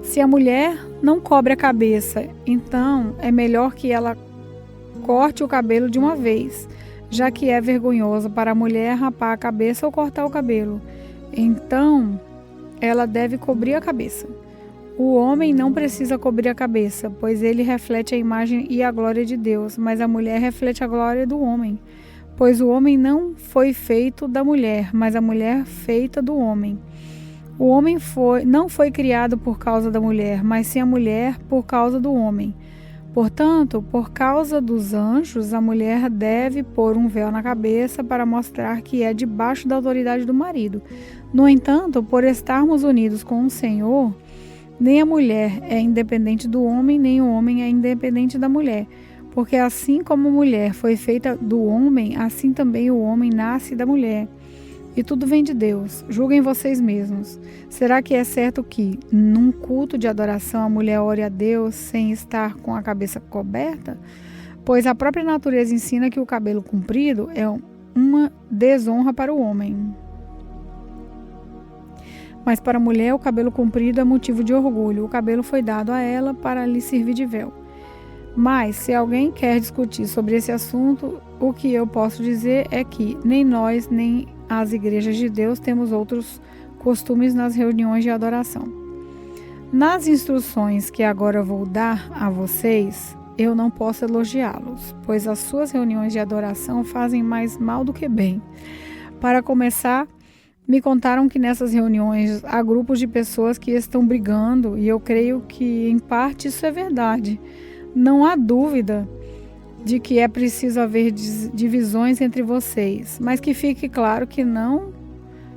Se a mulher não cobre a cabeça, então é melhor que ela corte o cabelo de uma vez, já que é vergonhoso para a mulher rapar a cabeça ou cortar o cabelo. Então, ela deve cobrir a cabeça. O homem não precisa cobrir a cabeça, pois ele reflete a imagem e a glória de Deus, mas a mulher reflete a glória do homem. Pois o homem não foi feito da mulher, mas a mulher feita do homem. O homem não foi criado por causa da mulher, mas sim a mulher por causa do homem. Portanto, por causa dos anjos, a mulher deve pôr um véu na cabeça para mostrar que é debaixo da autoridade do marido. No entanto, por estarmos unidos com o Senhor, nem a mulher é independente do homem, nem o homem é independente da mulher. Porque assim como a mulher foi feita do homem, assim também o homem nasce da mulher. E tudo vem de Deus. Julguem vocês mesmos. Será que é certo que, num culto de adoração, a mulher ore a Deus sem estar com a cabeça coberta? Pois a própria natureza ensina que o cabelo comprido é uma desonra para o homem. Mas para a mulher, o cabelo comprido é motivo de orgulho. O cabelo foi dado a ela para lhe servir de véu. Mas, se alguém quer discutir sobre esse assunto, o que eu posso dizer é que nem nós, nem as igrejas de Deus temos outros costumes nas reuniões de adoração. Nas instruções que agora vou dar a vocês, eu não posso elogiá-los, pois as suas reuniões de adoração fazem mais mal do que bem. Para começar, me contaram que nessas reuniões há grupos de pessoas que estão brigando, e eu creio que em parte isso é verdade. Não há dúvida de que é preciso haver divisões entre vocês, mas que fique claro que não,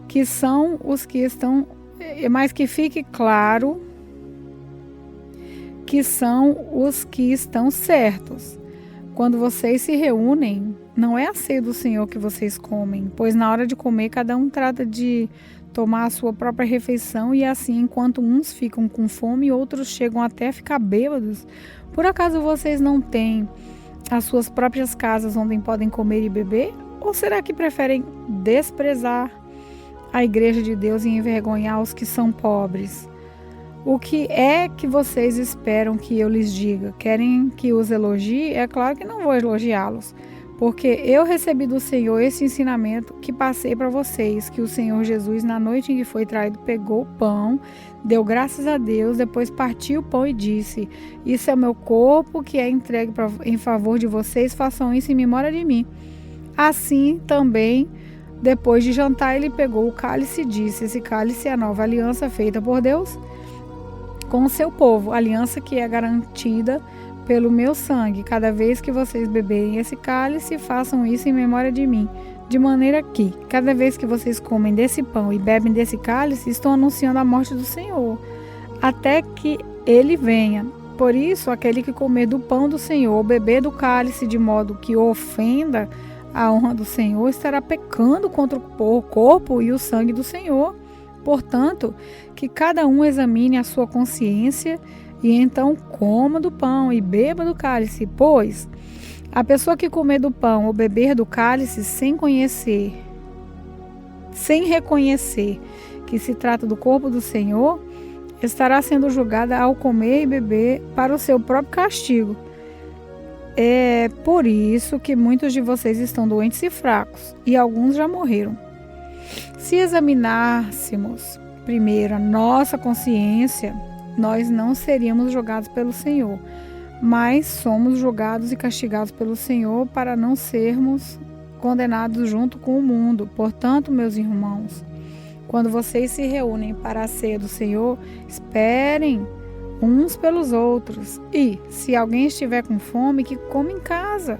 que são os que estão, mas que fique claro que são os que estão certos. Quando vocês se reúnem, não é a ceia do Senhor que vocês comem, pois na hora de comer cada um trata de tomar a sua própria refeição e assim, enquanto uns ficam com fome, outros chegam até a ficar bêbados. Por acaso vocês não têm as suas próprias casas onde podem comer e beber? Ou será que preferem desprezar a igreja de Deus e envergonhar os que são pobres? O que é que vocês esperam que eu lhes diga? Querem que os elogie? É claro que não vou elogiá-los, porque eu recebi do Senhor esse ensinamento que passei para vocês, que o Senhor Jesus, na noite em que foi traído, pegou o pão, deu graças a Deus, depois partiu o pão e disse: isso é o meu corpo que é entregue em favor de vocês, façam isso em memória de mim. Assim também, depois de jantar, ele pegou o cálice e disse: esse cálice é a nova aliança feita por Deus com o seu povo, aliança que é garantida pelo meu sangue. Cada vez que vocês beberem esse cálice, façam isso em memória de mim. De maneira que, cada vez que vocês comem desse pão e bebem desse cálice, estão anunciando a morte do Senhor, até que ele venha. Por isso, aquele que comer do pão do Senhor ou beber do cálice de modo que ofenda a honra do Senhor, estará pecando contra o corpo e o sangue do Senhor. Portanto, que cada um examine a sua consciência e então coma do pão e beba do cálice, pois a pessoa que comer do pão ou beber do cálice sem reconhecer que se trata do corpo do Senhor, estará sendo julgada ao comer e beber para o seu próprio castigo. É por isso que muitos de vocês estão doentes e fracos, e alguns já morreram. Se examinássemos primeiro a nossa consciência, nós não seríamos julgados pelo Senhor, mas somos julgados e castigados pelo Senhor para não sermos condenados junto com o mundo. Portanto, meus irmãos, quando vocês se reúnem para a ceia do Senhor, esperem uns pelos outros. E, se alguém estiver com fome, que coma em casa,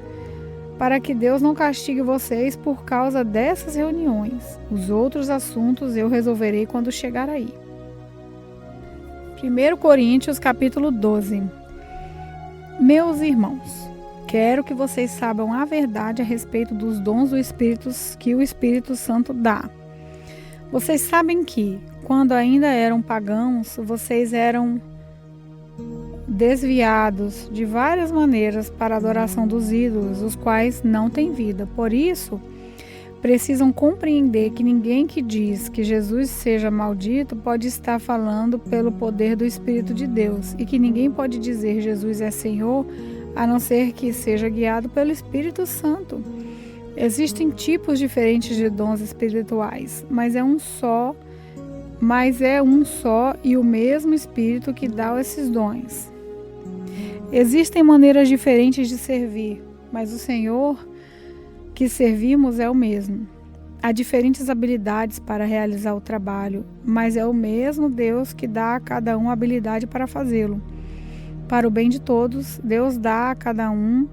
para que Deus não castigue vocês por causa dessas reuniões. Os outros assuntos eu resolverei quando chegar aí. 1 Coríntios capítulo 12. Meus irmãos, quero que vocês saibam a verdade a respeito dos dons do Espírito que o Espírito Santo dá. Vocês sabem que, quando ainda eram pagãos, vocês eram desviados de várias maneiras para a adoração dos ídolos, os quais não têm vida. Por isso, precisam compreender que ninguém que diz que Jesus seja maldito pode estar falando pelo poder do Espírito de Deus, e que ninguém pode dizer Jesus é Senhor a não ser que seja guiado pelo Espírito Santo. Existem tipos diferentes de dons espirituais, mas é um só e o mesmo Espírito que dá esses dons. Existem maneiras diferentes de servir, mas o Senhor que servimos é o mesmo. Há diferentes habilidades para realizar o trabalho, mas é o mesmo Deus que dá a cada um a habilidade para fazê-lo. Para o bem de todos, Deus dá a cada um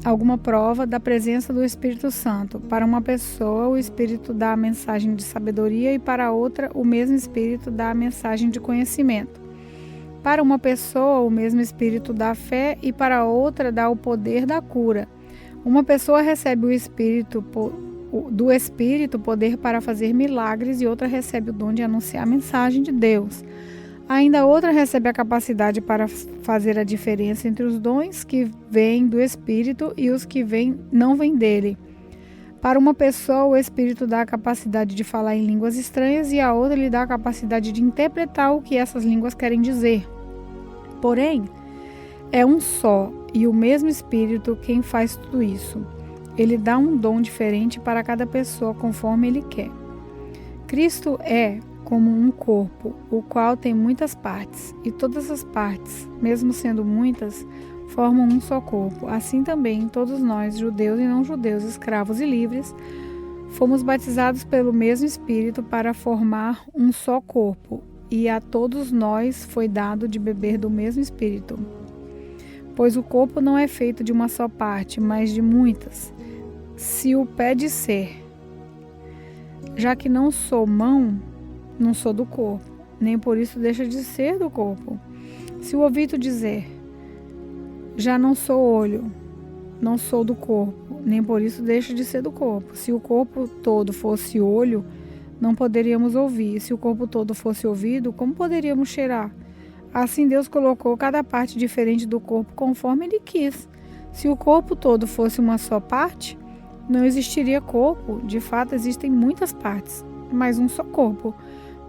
alguma prova da presença do Espírito Santo. Para uma pessoa, o Espírito dá a mensagem de sabedoria e para outra, o mesmo Espírito dá a mensagem de conhecimento. Para uma pessoa, o mesmo Espírito dá fé e para outra dá o poder da cura. Uma pessoa recebe do Espírito poder para fazer milagres e outra recebe o dom de anunciar a mensagem de Deus. Ainda outra recebe a capacidade para fazer a diferença entre os dons que vêm do Espírito e os que não vêm dele. Para uma pessoa, o Espírito dá a capacidade de falar em línguas estranhas e a outra lhe dá a capacidade de interpretar o que essas línguas querem dizer. Porém, é um só e o mesmo Espírito quem faz tudo isso. Ele dá um dom diferente para cada pessoa conforme ele quer. Cristo é como um corpo, o qual tem muitas partes, e todas as partes, mesmo sendo muitas, formam um só corpo. Assim também, todos nós, judeus e não judeus, escravos e livres, fomos batizados pelo mesmo Espírito para formar um só corpo, e a todos nós foi dado de beber do mesmo Espírito. Pois o corpo não é feito de uma só parte, mas de muitas. Se o pé disser, já que não sou mão, não sou do corpo, nem por isso deixa de ser do corpo. Se o ouvido dizer, já não sou olho, não sou do corpo, nem por isso deixa de ser do corpo. Se o corpo todo fosse olho, não poderíamos ouvir. Se o corpo todo fosse ouvido, como poderíamos cheirar? Assim Deus colocou cada parte diferente do corpo conforme Ele quis. Se o corpo todo fosse uma só parte, não existiria corpo. De fato, existem muitas partes, mas um só corpo.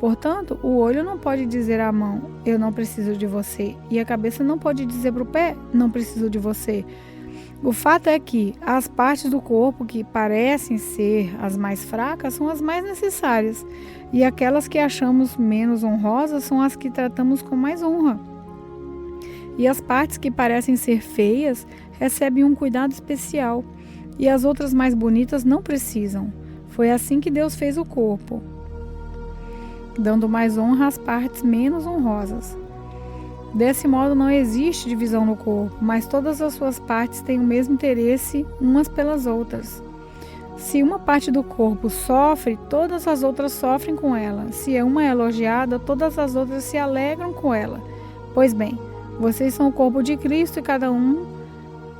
Portanto, o olho não pode dizer à mão, eu não preciso de você, e a cabeça não pode dizer para o pé, não preciso de você. O fato é que as partes do corpo que parecem ser as mais fracas são as mais necessárias, e aquelas que achamos menos honrosas são as que tratamos com mais honra. E as partes que parecem ser feias recebem um cuidado especial, e as outras mais bonitas não precisam. Foi assim que Deus fez o corpo, dando mais honra às partes menos honrosas. Desse modo não existe divisão no corpo, mas todas as suas partes têm o mesmo interesse umas pelas outras. Se uma parte do corpo sofre, todas as outras sofrem com ela. Se uma é elogiada, todas as outras se alegram com ela. Pois bem, vocês são o corpo de Cristo e cada um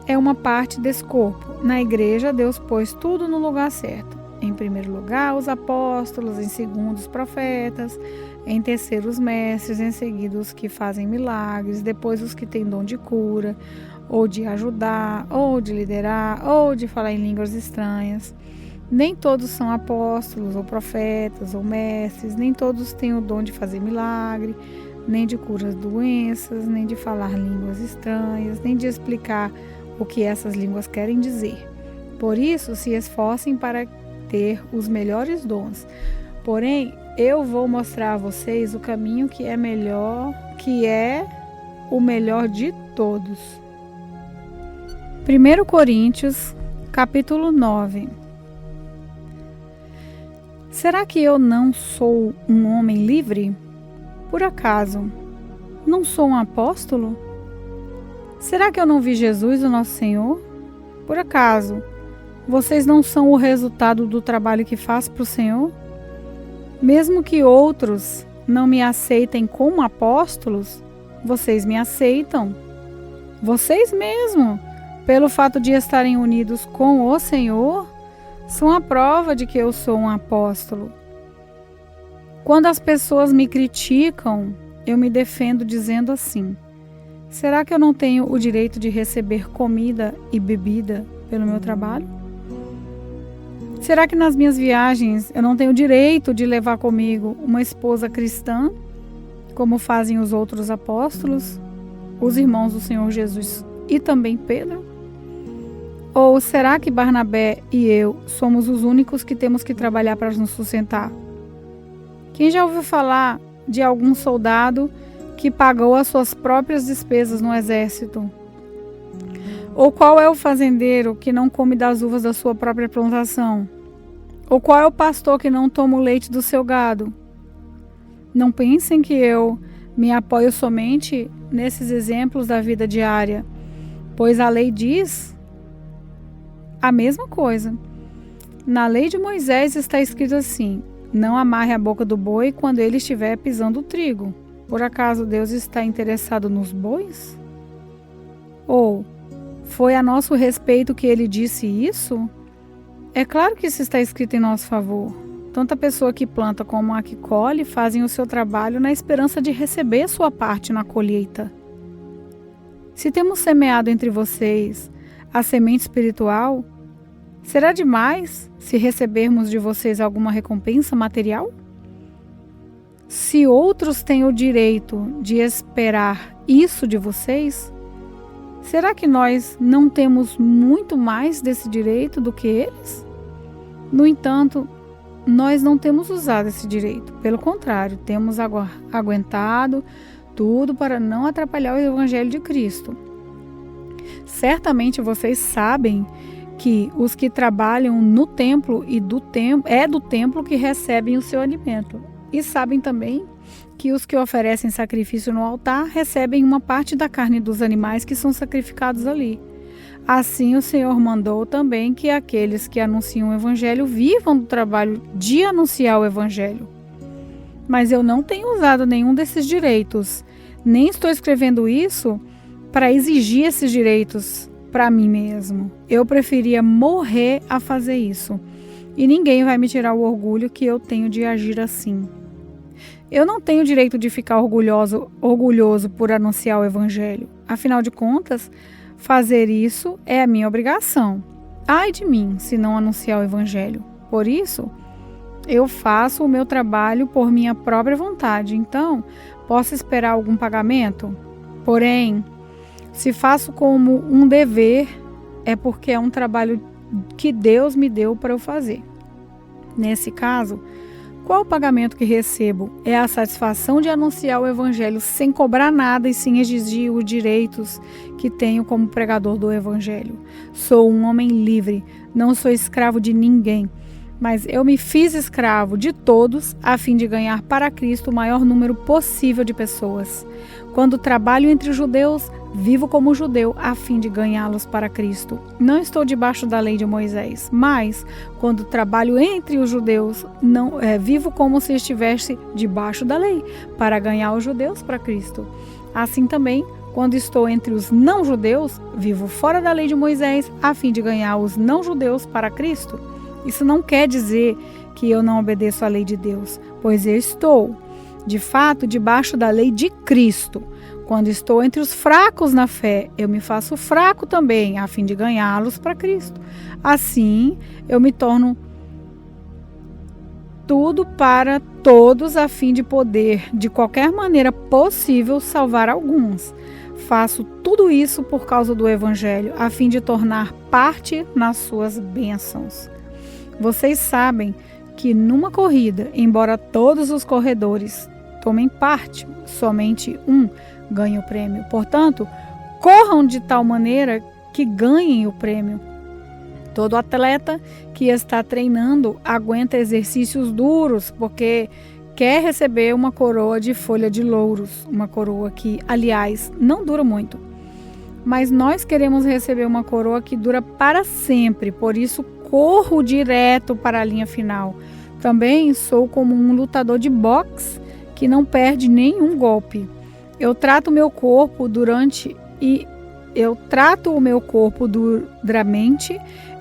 é uma parte desse corpo. Na igreja, Deus pôs tudo no lugar certo. Em primeiro lugar, os apóstolos, em segundo, os profetas, em terceiro, os mestres, em seguida, os que fazem milagres, depois os que têm dom de cura, ou de ajudar, ou de liderar, ou de falar em línguas estranhas. Nem todos são apóstolos, ou profetas, ou mestres, nem todos têm o dom de fazer milagre, nem de curar doenças, nem de falar línguas estranhas, nem de explicar o que essas línguas querem dizer. Por isso, se esforcem para ter os melhores dons. Porém, eu vou mostrar a vocês o caminho que é o melhor de todos. 1 Coríntios, capítulo 9. Será que eu não sou um homem livre? Por acaso, não sou um apóstolo? Será que eu não vi Jesus, o nosso Senhor? Por acaso, vocês não são o resultado do trabalho que faço para o Senhor? Mesmo que outros não me aceitem como apóstolos, vocês me aceitam. Vocês mesmo, pelo fato de estarem unidos com o Senhor, são a prova de que eu sou um apóstolo. Quando as pessoas me criticam, eu me defendo dizendo assim: será que eu não tenho o direito de receber comida e bebida pelo meu trabalho? Será que nas minhas viagens eu não tenho direito de levar comigo uma esposa cristã, como fazem os outros apóstolos, os irmãos do Senhor Jesus e também Pedro? Ou será que Barnabé e eu somos os únicos que temos que trabalhar para nos sustentar? Quem já ouviu falar de algum soldado que pagou as suas próprias despesas no exército? Ou qual é o fazendeiro que não come das uvas da sua própria plantação? Ou qual é o pastor que não toma o leite do seu gado? Não pensem que eu me apoio somente nesses exemplos da vida diária, pois a lei diz a mesma coisa. Na lei de Moisés está escrito assim: não amarre a boca do boi quando ele estiver pisando o trigo. Por acaso Deus está interessado nos bois? Ou foi a nosso respeito que ele disse isso? É claro que isso está escrito em nosso favor. Tanto a pessoa que planta como a que colhe fazem o seu trabalho na esperança de receber sua parte na colheita. Se temos semeado entre vocês a semente espiritual, será demais se recebermos de vocês alguma recompensa material? Se outros têm o direito de esperar isso de vocês, será que nós não temos muito mais desse direito do que eles? No entanto, nós não temos usado esse direito. Pelo contrário, temos aguentado tudo para não atrapalhar o Evangelho de Cristo. Certamente vocês sabem que os que trabalham no templo é do templo que recebem o seu alimento. E sabem também que os que oferecem sacrifício no altar recebem uma parte da carne dos animais que são sacrificados ali. Assim o Senhor mandou também que aqueles que anunciam o Evangelho vivam do trabalho de anunciar o Evangelho. Mas eu não tenho usado nenhum desses direitos, nem estou escrevendo isso para exigir esses direitos para mim mesmo. Eu preferia morrer a fazer isso, e ninguém vai me tirar o orgulho que eu tenho de agir assim. Eu não tenho direito de ficar orgulhoso por anunciar o Evangelho. Afinal de contas, fazer isso é a minha obrigação. Ai de mim se não anunciar o Evangelho. Por isso, Eu faço o meu trabalho por minha própria vontade, então posso esperar algum pagamento? Porém, se faço como um dever, é porque é um trabalho que Deus me deu para eu fazer. Nesse caso, qual o pagamento que recebo? É a satisfação de anunciar o Evangelho sem cobrar nada e sem exigir os direitos que tenho como pregador do Evangelho. Sou um homem livre, não sou escravo de ninguém, mas eu me fiz escravo de todos a fim de ganhar para Cristo o maior número possível de pessoas. Quando trabalho entre os judeus, vivo como judeu a fim de ganhá-los para Cristo. Não estou debaixo da lei de Moisés, mas quando trabalho entre os judeus, vivo como se estivesse debaixo da lei, para ganhar os judeus para Cristo. Assim também, quando estou entre os não-judeus, vivo fora da lei de Moisés, a fim de ganhar os não-judeus para Cristo. Isso não quer dizer que eu não obedeço à lei de Deus, pois eu estou, de fato, debaixo da lei de Cristo. Quando estou entre os fracos na fé, eu me faço fraco também, a fim de ganhá-los para Cristo. Assim, eu me torno tudo para todos, a fim de poder, de qualquer maneira possível, salvar alguns. Faço tudo isso por causa do Evangelho, a fim de tornar parte nas suas bênçãos. Vocês sabem que numa corrida, embora todos os corredores tomem parte, somente um ganha o prêmio. Portanto, corram de tal maneira que ganhem o prêmio. Todo atleta que está treinando aguenta exercícios duros porque quer receber uma coroa de folha de louros, uma coroa que, aliás, não dura muito. Mas nós queremos receber uma coroa que dura para sempre, por isso corro direto para a linha final. Também sou como um lutador de boxe que não perde nenhum golpe. Eu trato o meu corpo duramente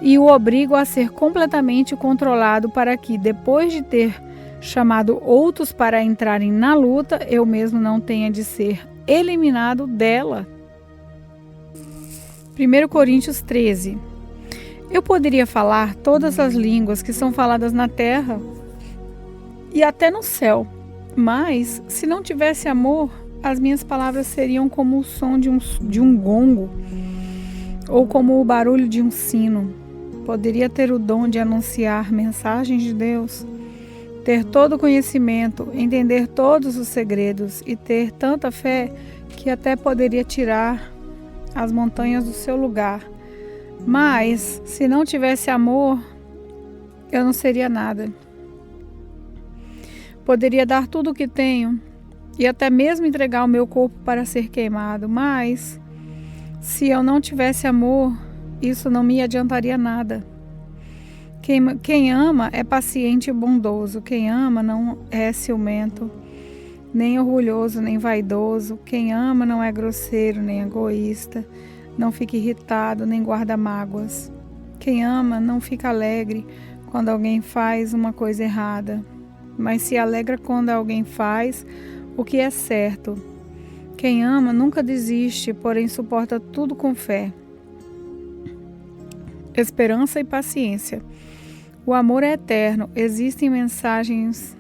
e o obrigo a ser completamente controlado para que, depois de ter chamado outros para entrarem na luta, eu mesmo não tenha de ser eliminado dela. 1 Coríntios 13. Eu poderia falar todas as línguas que são faladas na terra e até no céu, mas se não tivesse amor, as minhas palavras seriam como o som de um gongo ou como o barulho de um sino. Poderia ter o dom de anunciar mensagens de Deus, ter todo o conhecimento, entender todos os segredos e ter tanta fé que até poderia tirar as montanhas do seu lugar. Mas, se não tivesse amor, eu não seria nada. Poderia dar tudo o que tenho e até mesmo entregar o meu corpo para ser queimado, mas, se eu não tivesse amor, isso não me adiantaria nada. Quem ama é paciente e bondoso. Quem ama não é ciumento, nem orgulhoso, nem vaidoso. Quem ama não é grosseiro, nem egoísta. Não fica irritado, nem guarda mágoas. Quem ama não fica alegre quando alguém faz uma coisa errada, mas se alegra quando alguém faz o que é certo. Quem ama nunca desiste, porém suporta tudo com fé, esperança e paciência. O amor é eterno. Existem mensagens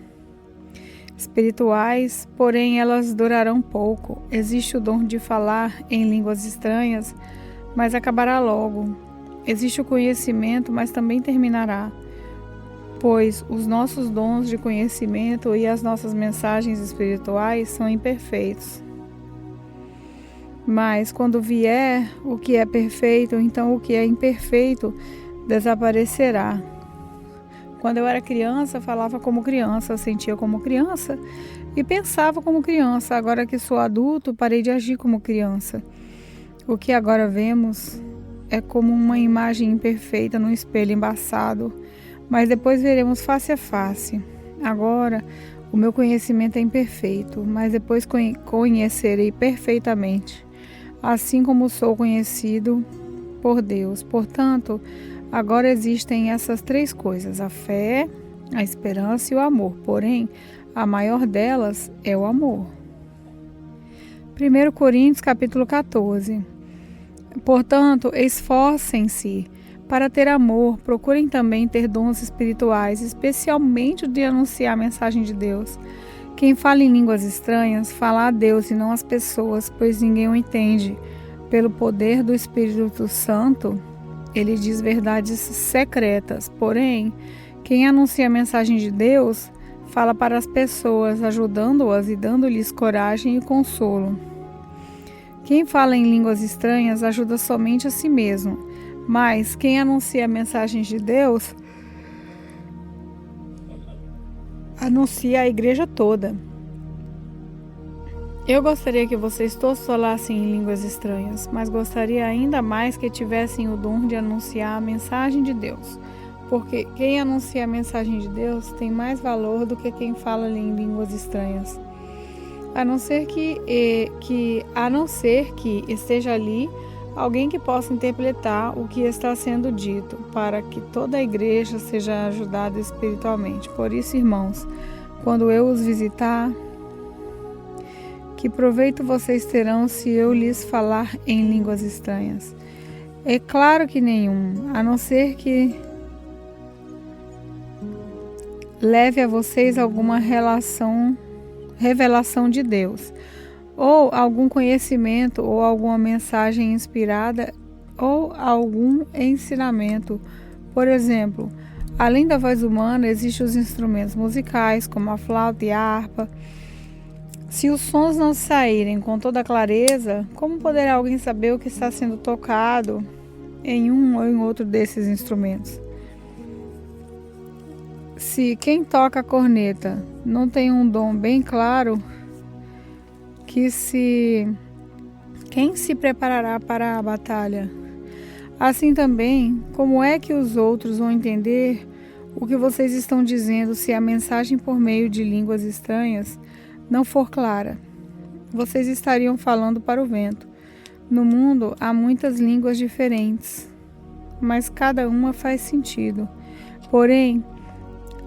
espirituais, porém elas durarão pouco. Existe o dom de falar em línguas estranhas, mas acabará logo. Existe o conhecimento, mas também terminará, pois os nossos dons de conhecimento e as nossas mensagens espirituais são imperfeitos. Mas quando vier o que é perfeito, então o que é imperfeito desaparecerá. Quando eu era criança, falava como criança, sentia como criança e pensava como criança. Agora que sou adulto, parei de agir como criança. O que agora vemos é como uma imagem imperfeita num espelho embaçado, mas depois veremos face a face. Agora, o meu conhecimento é imperfeito, mas depois conhecerei perfeitamente, assim como sou conhecido por Deus. Portanto, agora existem essas três coisas: a fé, a esperança e o amor. Porém, a maior delas é o amor. 1 Coríntios capítulo 14. Portanto, esforcem-se Para ter amor, procurem também ter dons espirituais, especialmente o de anunciar a mensagem de Deus. Quem fala em línguas estranhas, fala a Deus e não às pessoas, pois ninguém o entende. Pelo poder do Espírito Santo, ele diz verdades secretas. Porém, quem anuncia a mensagem de Deus, fala para as pessoas, ajudando-as e dando-lhes coragem e consolo. Quem fala em línguas estranhas ajuda somente a si mesmo, mas quem anuncia a mensagem de Deus anuncia a igreja toda. Eu gostaria que vocês todos falassem em línguas estranhas, mas gostaria ainda mais que tivessem o dom de anunciar a mensagem de Deus, porque quem anuncia a mensagem de Deus tem mais valor do que quem fala em línguas estranhas. A não ser que esteja ali alguém que possa interpretar o que está sendo dito, para que toda a igreja seja ajudada espiritualmente. Por isso, irmãos, quando eu os visitar, que proveito vocês terão se eu lhes falar em línguas estranhas? É claro que nenhum, a não ser que leve a vocês alguma revelação de Deus, ou algum conhecimento, ou alguma mensagem inspirada, ou algum ensinamento. Por exemplo, além da voz humana, existem os instrumentos musicais, como a flauta e a harpa. Se os sons não saírem com toda clareza, como poderá alguém saber o que está sendo tocado em um ou em outro desses instrumentos? Se quem toca a corneta não tem um dom bem claro, quem se preparará para a batalha? Assim também, como é que os outros vão entender o que vocês estão dizendo se a mensagem por meio de línguas estranhas não for clara? Vocês estariam falando para o vento. No mundo há muitas línguas diferentes, mas cada uma faz sentido. Porém,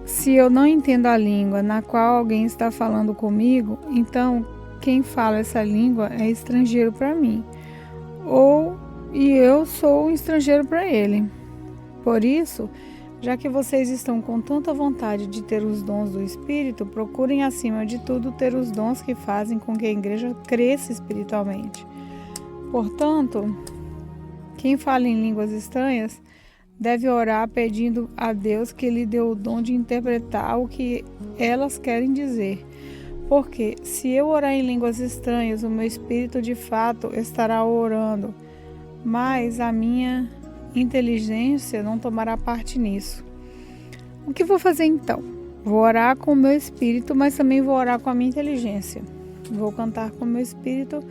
se eu não entendo a língua na qual alguém está falando comigo, então quem fala essa língua é estrangeiro para mim, e eu sou um estrangeiro para ele. Por isso, já que vocês estão com tanta vontade de ter os dons do Espírito, procurem acima de tudo ter os dons que fazem com que a igreja cresça espiritualmente. Portanto, quem fala em línguas estranhas deve orar pedindo a Deus que lhe dê o dom de interpretar o que elas querem dizer. Porque se eu orar em línguas estranhas, o meu espírito de fato estará orando, mas a minha inteligência não tomará parte nisso. O que vou fazer então? Vou orar com o meu espírito, mas também vou orar com a minha inteligência. Vou cantar com o meu espírito,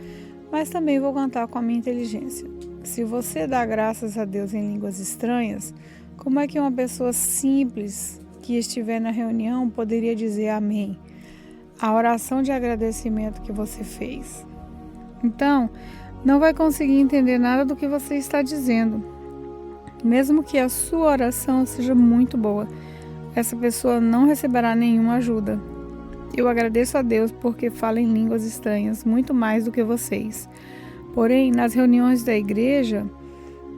mas também vou cantar com a minha inteligência. Se você dá graças a Deus em línguas estranhas, como é que uma pessoa simples que estiver na reunião poderia dizer amém? A oração de agradecimento que você fez. Então, não vai conseguir entender nada do que você está dizendo. Mesmo que a sua oração seja muito boa, essa pessoa não receberá nenhuma ajuda. Eu agradeço a Deus porque falo em línguas estranhas muito mais do que vocês. Porém, nas reuniões da igreja,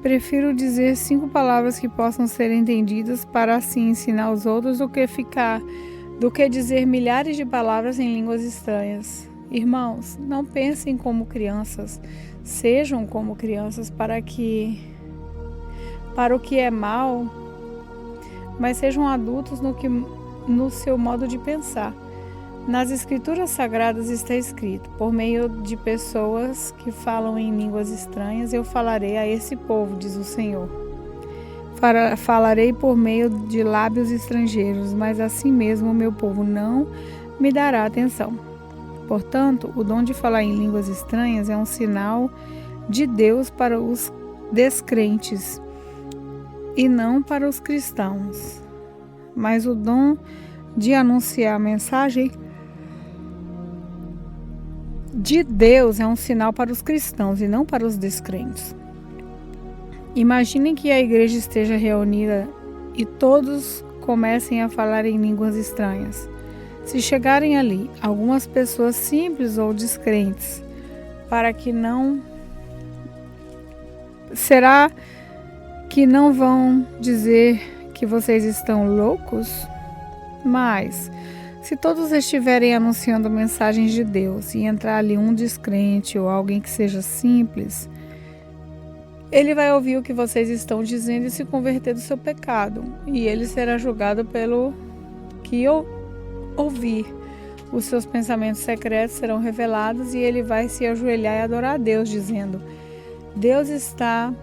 prefiro dizer 5 palavras que possam ser entendidas para assim ensinar os outros do que dizer milhares de palavras em línguas estranhas. Irmãos, não pensem como crianças, sejam como crianças para o que é mal, mas sejam adultos no seu modo de pensar. Nas Escrituras Sagradas está escrito: por meio de pessoas que falam em línguas estranhas, eu falarei a esse povo, diz o Senhor. Falarei por meio de lábios estrangeiros, mas assim mesmo o meu povo não me dará atenção. Portanto, o dom de falar em línguas estranhas é um sinal de Deus para os descrentes e não para os cristãos. Mas o dom de anunciar a mensagem de Deus é um sinal para os cristãos e não para os descrentes. Imaginem que a igreja esteja reunida e todos comecem a falar em línguas estranhas. Se chegarem ali algumas pessoas simples ou descrentes, será que não vão dizer que vocês estão loucos? Mas, se todos estiverem anunciando mensagens de Deus e entrar ali um descrente ou alguém que seja simples, ele vai ouvir o que vocês estão dizendo e se converter do seu pecado, e ele será julgado pelo que ouvir. Os seus pensamentos secretos serão revelados e ele vai se ajoelhar e adorar a Deus, dizendo: Deus está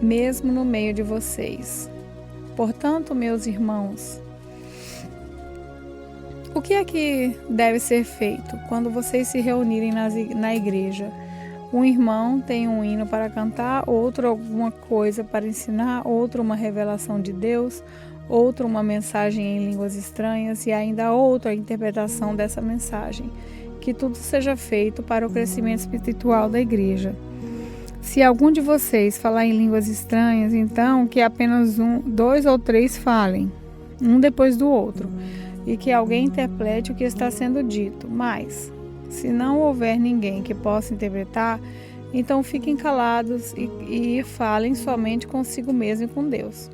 mesmo no meio de vocês. Portanto, meus irmãos, o que é que deve ser feito quando vocês se reunirem na igreja? Um irmão tem um hino para cantar, outro alguma coisa para ensinar, outro uma revelação de Deus, outro uma mensagem em línguas estranhas e ainda outra a interpretação dessa mensagem. Que tudo seja feito para o crescimento espiritual da igreja. Se algum de vocês falar em línguas estranhas, então que apenas 2 ou 3 falem, um depois do outro, e que alguém interprete o que está sendo dito. Mas, se não houver ninguém que possa interpretar, então fiquem calados e falem somente consigo mesmo e com Deus.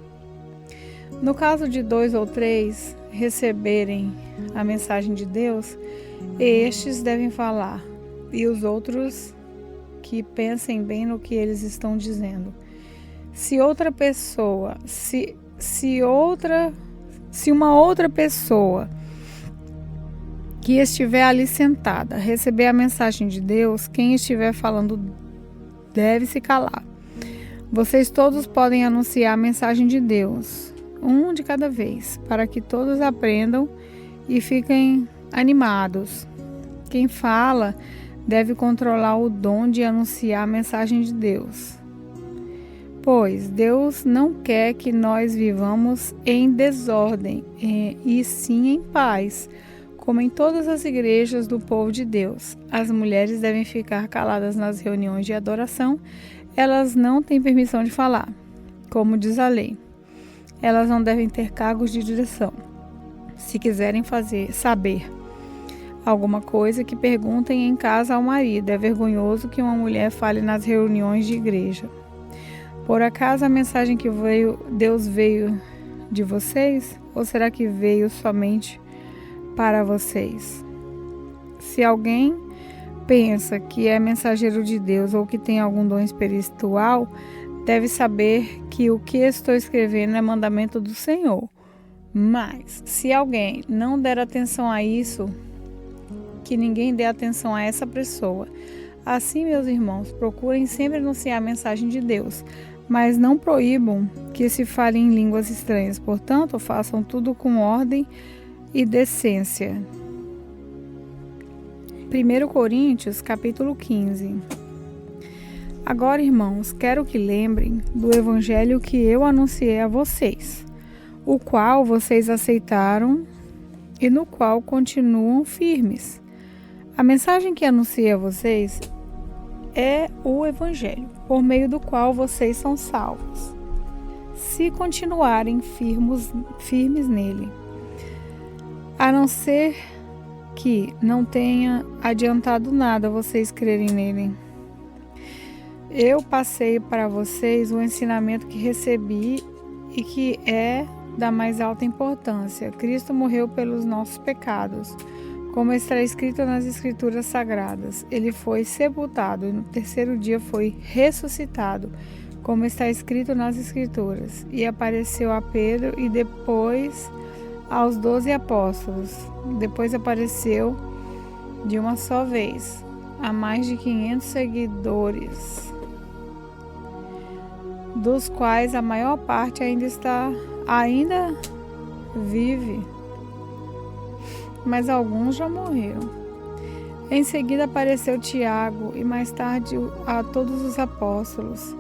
No caso de 2 ou 3 receberem a mensagem de Deus, estes devem falar, e os outros que pensem bem no que eles estão dizendo. Se uma outra pessoa que estiver ali sentada receber a mensagem de Deus, quem estiver falando deve se calar. Vocês todos podem anunciar a mensagem de Deus, um de cada vez, para que todos aprendam e fiquem animados. Quem fala deve controlar o dom de anunciar a mensagem de Deus. Pois Deus não quer que nós vivamos em desordem, e sim em paz, como em todas as igrejas do povo de Deus. As mulheres devem ficar caladas nas reuniões de adoração. Elas não têm permissão de falar, como diz a lei. Elas não devem ter cargos de direção. Se quiserem saber alguma coisa, que perguntem em casa ao marido. É vergonhoso que uma mulher fale nas reuniões de igreja. Por acaso a mensagem que Deus veio de vocês? Ou será que veio somente para vocês? Se alguém pensa que é mensageiro de Deus ou que tem algum dom espiritual, deve saber que o que estou escrevendo é mandamento do Senhor. Mas, se alguém não der atenção a isso, que ninguém dê atenção a essa pessoa. Assim, meus irmãos, procurem sempre anunciar a mensagem de Deus, mas não proíbam que se fale em línguas estranhas. Portanto, façam tudo com ordem e decência. 1 Coríntios, capítulo 15. Agora, irmãos, quero que lembrem do evangelho que eu anunciei a vocês, o qual vocês aceitaram e no qual continuam firmes. A mensagem que anunciei a vocês é o evangelho, por meio do qual vocês são salvos, se continuarem firmes nele. A não ser que não tenha adiantado nada vocês crerem nele. Eu passei para vocês o ensinamento que recebi e que é da mais alta importância. Cristo morreu pelos nossos pecados, como está escrito nas Escrituras Sagradas. Ele foi sepultado e no terceiro dia foi ressuscitado, como está escrito nas Escrituras. E apareceu a Pedro e depois aos 12 apóstolos. Depois apareceu de uma só vez a mais de 500 seguidores, dos quais a maior parte ainda vive, mas alguns já morreram. Em seguida apareceu Tiago e mais tarde a todos os apóstolos.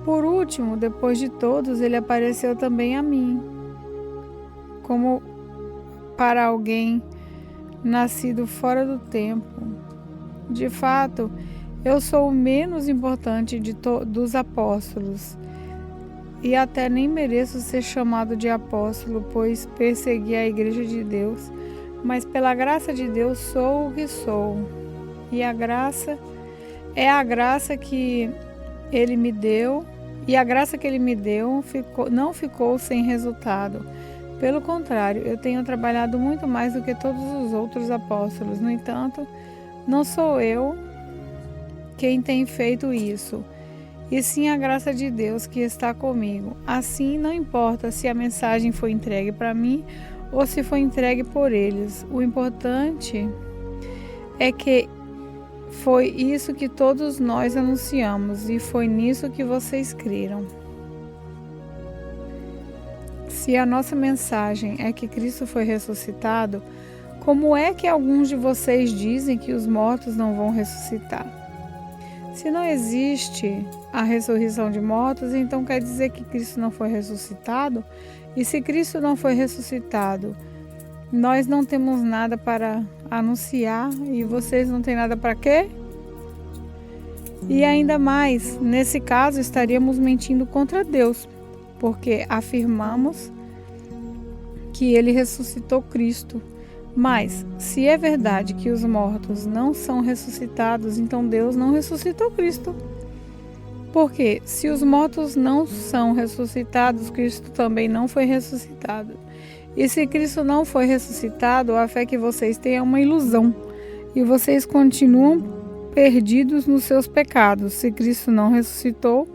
Por último, depois de todos, ele apareceu também a mim, como para alguém nascido fora do tempo. De fato, eu sou o menos importante dos apóstolos e até nem mereço ser chamado de apóstolo, pois persegui a igreja de Deus. Mas pela graça de Deus sou o que sou, e a graça que Ele me deu E a graça que ele me deu não ficou sem resultado. Pelo contrário, eu tenho trabalhado muito mais do que todos os outros apóstolos. No entanto, não sou eu quem tem feito isso, e sim a graça de Deus que está comigo. Assim, não importa se a mensagem foi entregue para mim ou se foi entregue por eles. O importante é que foi isso que todos nós anunciamos e foi nisso que vocês creram. Se a nossa mensagem é que Cristo foi ressuscitado, como é que alguns de vocês dizem que os mortos não vão ressuscitar? Se não existe a ressurreição de mortos, então quer dizer que Cristo não foi ressuscitado? E se Cristo não foi ressuscitado, nós não temos nada para anunciar e vocês não têm nada para quê? E ainda mais, nesse caso, estaríamos mentindo contra Deus, porque afirmamos que ele ressuscitou Cristo. Mas, se é verdade que os mortos não são ressuscitados, então Deus não ressuscitou Cristo. Porque, se os mortos não são ressuscitados, Cristo também não foi ressuscitado. E se Cristo não foi ressuscitado, a fé que vocês têm é uma ilusão. E vocês continuam perdidos nos seus pecados. Se Cristo não ressuscitou,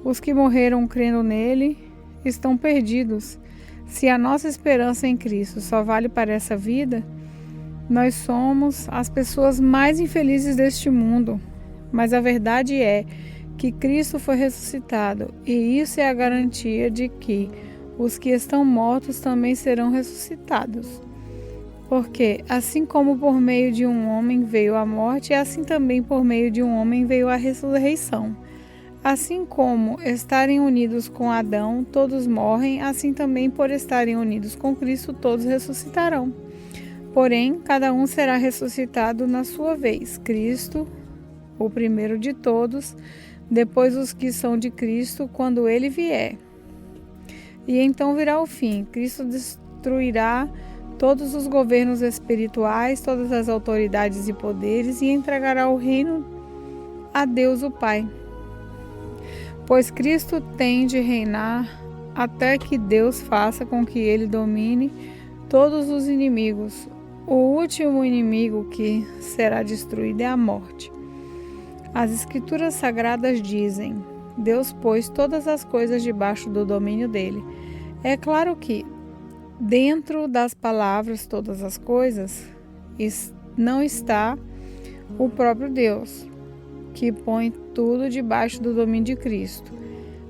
os que morreram crendo nele estão perdidos. Se a nossa esperança em Cristo só vale para essa vida, nós somos as pessoas mais infelizes deste mundo. Mas a verdade é que Cristo foi ressuscitado, e isso é a garantia de que os que estão mortos também serão ressuscitados. Porque, assim como por meio de um homem veio a morte, assim também por meio de um homem veio a ressurreição. Assim como estarem unidos com Adão, todos morrem, assim também por estarem unidos com Cristo, todos ressuscitarão. Porém, cada um será ressuscitado na sua vez. Cristo, o primeiro de todos, depois os que são de Cristo, quando ele vier. E então virá o fim. Cristo destruirá todos os governos espirituais, todas as autoridades e poderes, e entregará o reino a Deus o Pai. Pois Cristo tem de reinar até que Deus faça com que ele domine todos os inimigos. O último inimigo que será destruído é a morte. As Escrituras Sagradas dizem: Deus pôs todas as coisas debaixo do domínio dele. É claro que, dentro das palavras todas as coisas, não está o próprio Deus, que põe tudo debaixo do domínio de Cristo.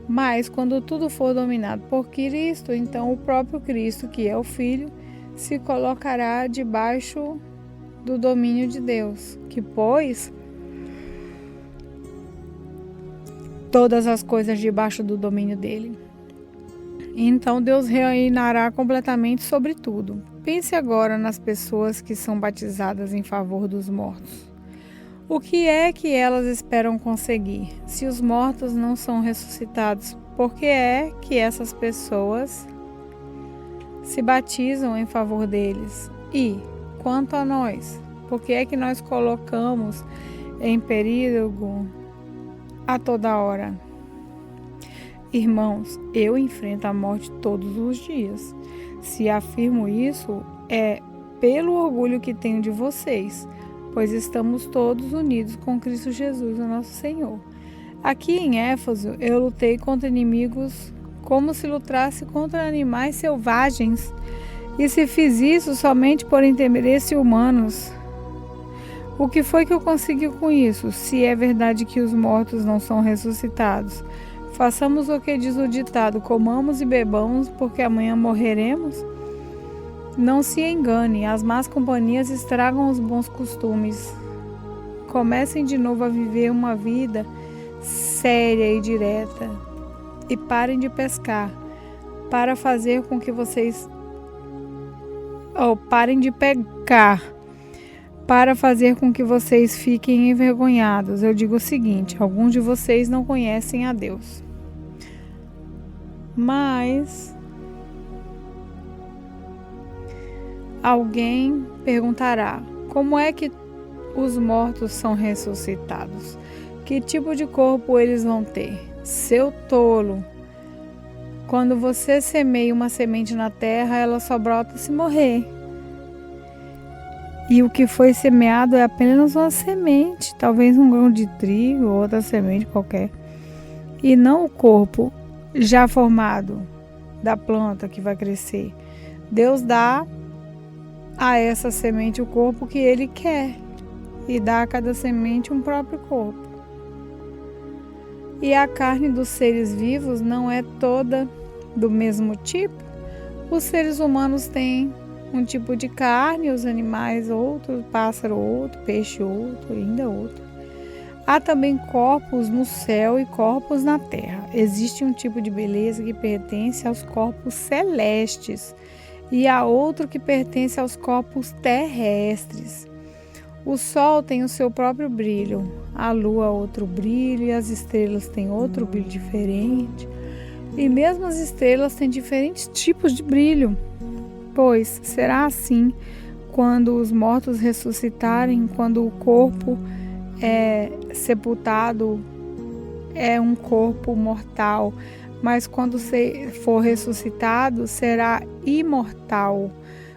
Mas quando tudo for dominado por Cristo, então o próprio Cristo, que é o Filho, se colocará debaixo do domínio de Deus, que pôs todas as coisas debaixo do domínio dele. Então Deus reinará completamente sobre tudo. Pense agora nas pessoas que são batizadas em favor dos mortos. O que é que elas esperam conseguir? Se os mortos não são ressuscitados, por que é que essas pessoas se batizam em favor deles? E, quanto a nós, por que é que nós colocamos em perigo a toda hora? Irmãos, eu enfrento a morte todos os dias. Se afirmo isso, é pelo orgulho que tenho de vocês, pois estamos todos unidos com Cristo Jesus, o nosso Senhor. Aqui em Éfeso, eu lutei contra inimigos como se lutasse contra animais selvagens, e se fiz isso somente por interesse humanos. O que foi que eu consegui com isso? Se é verdade que os mortos não são ressuscitados, façamos o que diz o ditado: comamos e bebamos, porque amanhã morreremos. Não se engane, as más companhias estragam os bons costumes. Comecem de novo a viver uma vida séria e direta. E parem de pescar, para fazer com que vocês... parem de pecar, para fazer com que vocês fiquem envergonhados. Eu digo o seguinte: alguns de vocês não conhecem a Deus. Mas alguém perguntará: como é que os mortos são ressuscitados? Que tipo de corpo eles vão ter? Seu tolo, quando você semeia uma semente na terra, ela só brota se morrer. E o que foi semeado é apenas uma semente, talvez um grão de trigo ou outra semente qualquer. E não o corpo já formado da planta que vai crescer. Deus dá a essa semente o corpo que Ele quer e dá a cada semente um próprio corpo. E a carne dos seres vivos não é toda do mesmo tipo. Os seres humanos têm um tipo de carne, os animais outro, pássaro outro, peixe outro, ainda outro. Há também corpos no céu e corpos na terra. Existe um tipo de beleza que pertence aos corpos celestes e há outro que pertence aos corpos terrestres. O sol tem o seu próprio brilho, a lua outro brilho e as estrelas têm outro brilho diferente. E mesmo as estrelas têm diferentes tipos de brilho. Pois será assim quando os mortos ressuscitarem, quando o corpo é sepultado, é um corpo mortal, mas quando for ressuscitado, será imortal.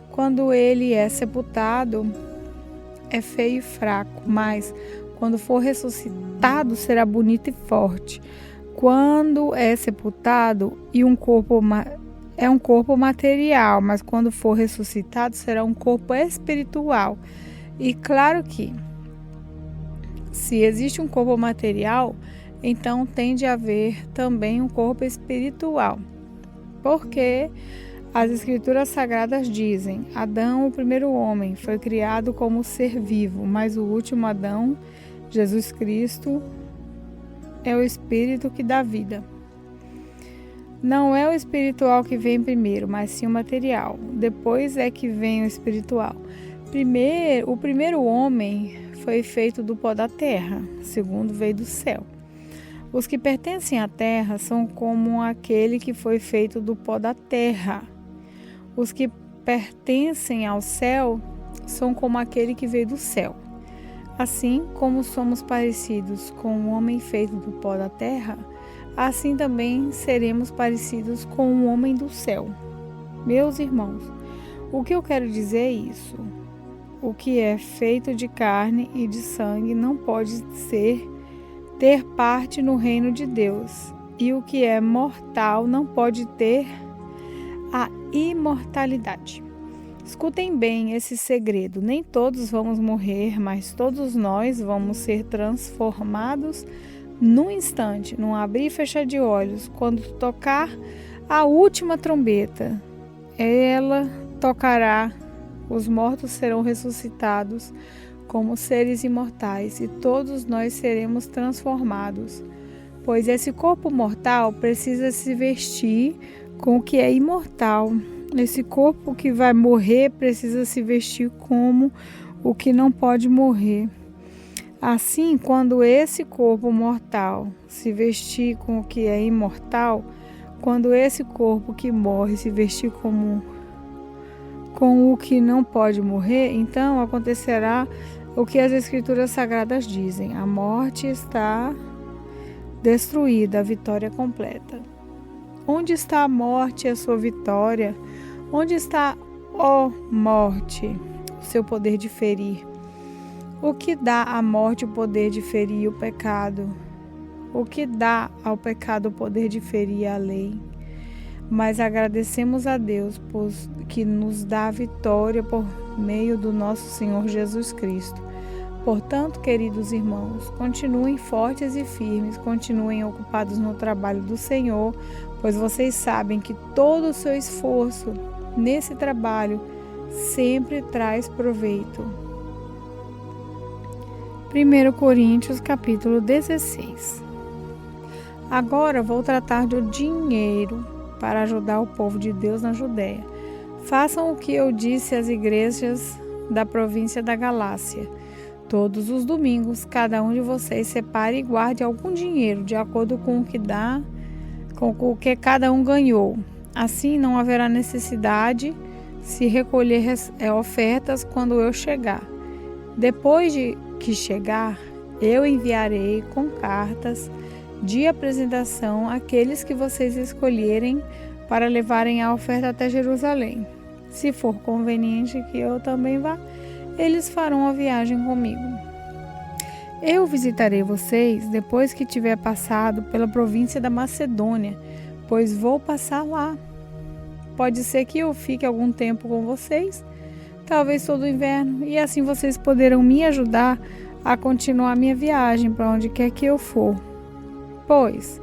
Quando ele é sepultado, é feio e fraco, mas quando for ressuscitado, será bonito e forte. Quando é sepultado e é um corpo material, mas quando for ressuscitado, será um corpo espiritual. E claro que se existe um corpo material, então tem de haver também um corpo espiritual. Porque as Escrituras Sagradas dizem: Adão, o primeiro homem, foi criado como ser vivo, mas o último Adão, Jesus Cristo, é o Espírito que dá vida. Não é o espiritual que vem primeiro, mas sim o material. Depois é que vem o espiritual. O primeiro homem foi feito do pó da terra, o segundo veio do céu. Os que pertencem à terra são como aquele que foi feito do pó da terra. Os que pertencem ao céu são como aquele que veio do céu. Assim como somos parecidos com o homem feito do pó da terra, assim também seremos parecidos com o homem do céu. Meus irmãos, o que eu quero dizer é isso. O que é feito de carne e de sangue não pode ter parte no reino de Deus. E o que é mortal não pode ter a imortalidade. Escutem bem esse segredo. Nem todos vamos morrer, mas todos nós vamos ser transformados num instante, num abrir e fechar de olhos, quando tocar a última trombeta. Ela tocará, os mortos serão ressuscitados como seres imortais e todos nós seremos transformados. Pois esse corpo mortal precisa se vestir com o que é imortal. Esse corpo que vai morrer precisa se vestir como o que não pode morrer. Assim, quando esse corpo mortal se vestir com o que é imortal, quando esse corpo que morre se vestir com o que não pode morrer, então acontecerá o que as Escrituras Sagradas dizem: a morte está destruída, a vitória completa. Onde está a morte e a sua vitória? Onde está, ó morte, o seu poder de ferir? O que dá à morte o poder de ferir o pecado? O que dá ao pecado o poder de ferir a lei? Mas agradecemos a Deus que nos dá a vitória por meio do nosso Senhor Jesus Cristo. Portanto, queridos irmãos, continuem fortes e firmes, continuem ocupados no trabalho do Senhor, pois vocês sabem que todo o seu esforço nesse trabalho sempre traz proveito. 1 Coríntios capítulo 16. Agora vou tratar do dinheiro para ajudar o povo de Deus na Judéia. Façam o que eu disse às igrejas da província da Galácia. Todos os domingos, cada um de vocês separe e guarde algum dinheiro de acordo com o que cada um ganhou. Assim não haverá necessidade se recolher ofertas quando eu chegar. Depois de que chegar, eu enviarei com cartas de apresentação àqueles que vocês escolherem para levarem a oferta até Jerusalém. Se for conveniente que eu também vá, eles farão a viagem comigo. Eu visitarei vocês depois que tiver passado pela província da Macedônia, pois vou passar lá. Pode ser que eu fique algum tempo com vocês, talvez todo o inverno, e assim vocês poderão me ajudar a continuar minha viagem para onde quer que eu for. Pois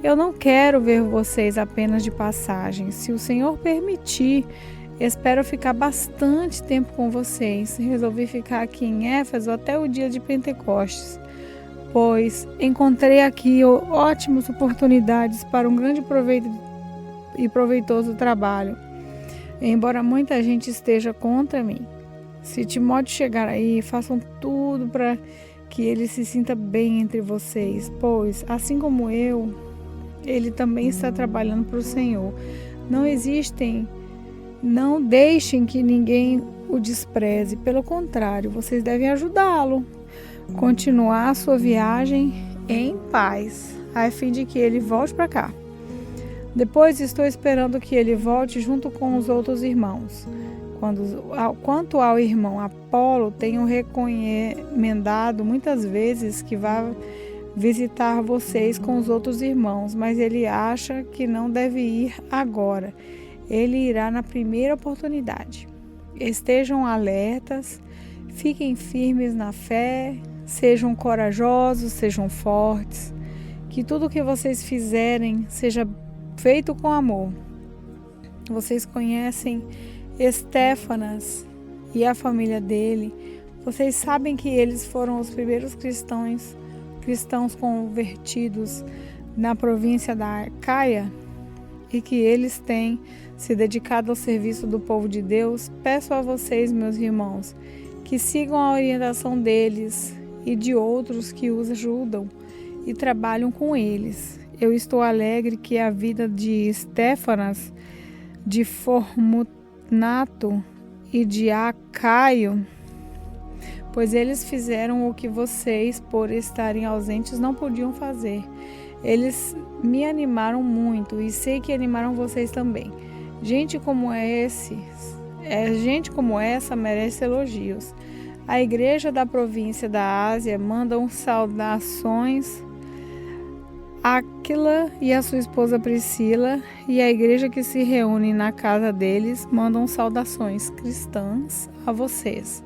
eu não quero ver vocês apenas de passagem. Se o Senhor permitir, espero ficar bastante tempo com vocês. Resolvi ficar aqui em Éfeso até o dia de Pentecostes, pois encontrei aqui ótimas oportunidades para um grande proveito e proveitoso trabalho, embora muita gente esteja contra mim. Se Timóteo chegar aí, façam tudo para que ele se sinta bem entre vocês, pois, assim como eu, ele também está trabalhando para o Senhor. Não deixem que ninguém o despreze, pelo contrário, vocês devem ajudá-lo, continuar a sua viagem em paz, a fim de que ele volte para cá. Depois estou esperando que ele volte junto com os outros irmãos. Quanto ao irmão Apolo, tenho recomendado muitas vezes que vá visitar vocês com os outros irmãos, mas ele acha que não deve ir agora. Ele irá na primeira oportunidade. Estejam alertas, fiquem firmes na fé, sejam corajosos, sejam fortes, que tudo o que vocês fizerem seja feito com amor. Vocês conhecem Estéfanas e a família dele. Vocês sabem que eles foram os primeiros cristãos convertidos na província da Acaia e que eles têm se dedicado ao serviço do povo de Deus. Peço a vocês, meus irmãos, que sigam a orientação deles e de outros que os ajudam e trabalham com eles. Eu estou alegre que a vida de Estéfanas, de Fortunato e de Acaio, pois eles fizeram o que vocês, por estarem ausentes, não podiam fazer. Eles me animaram muito e sei que animaram vocês também. Gente como essa merece elogios. A igreja da província da Ásia manda saudações a Áquila e a sua esposa Priscila, e a igreja que se reúne na casa deles mandam saudações cristãs a vocês.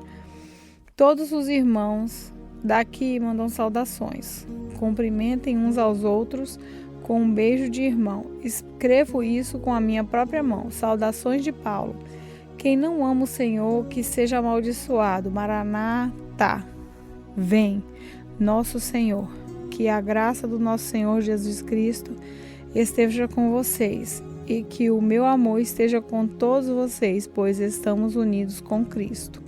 Todos os irmãos daqui mandam saudações. Cumprimentem uns aos outros com um beijo de irmão. Escrevo isso com a minha própria mão. Saudações de Paulo. Quem não ama o Senhor, que seja amaldiçoado. Maranatá. Vem, nosso Senhor. Que a graça do nosso Senhor Jesus Cristo esteja com vocês e que o meu amor esteja com todos vocês, pois estamos unidos com Cristo.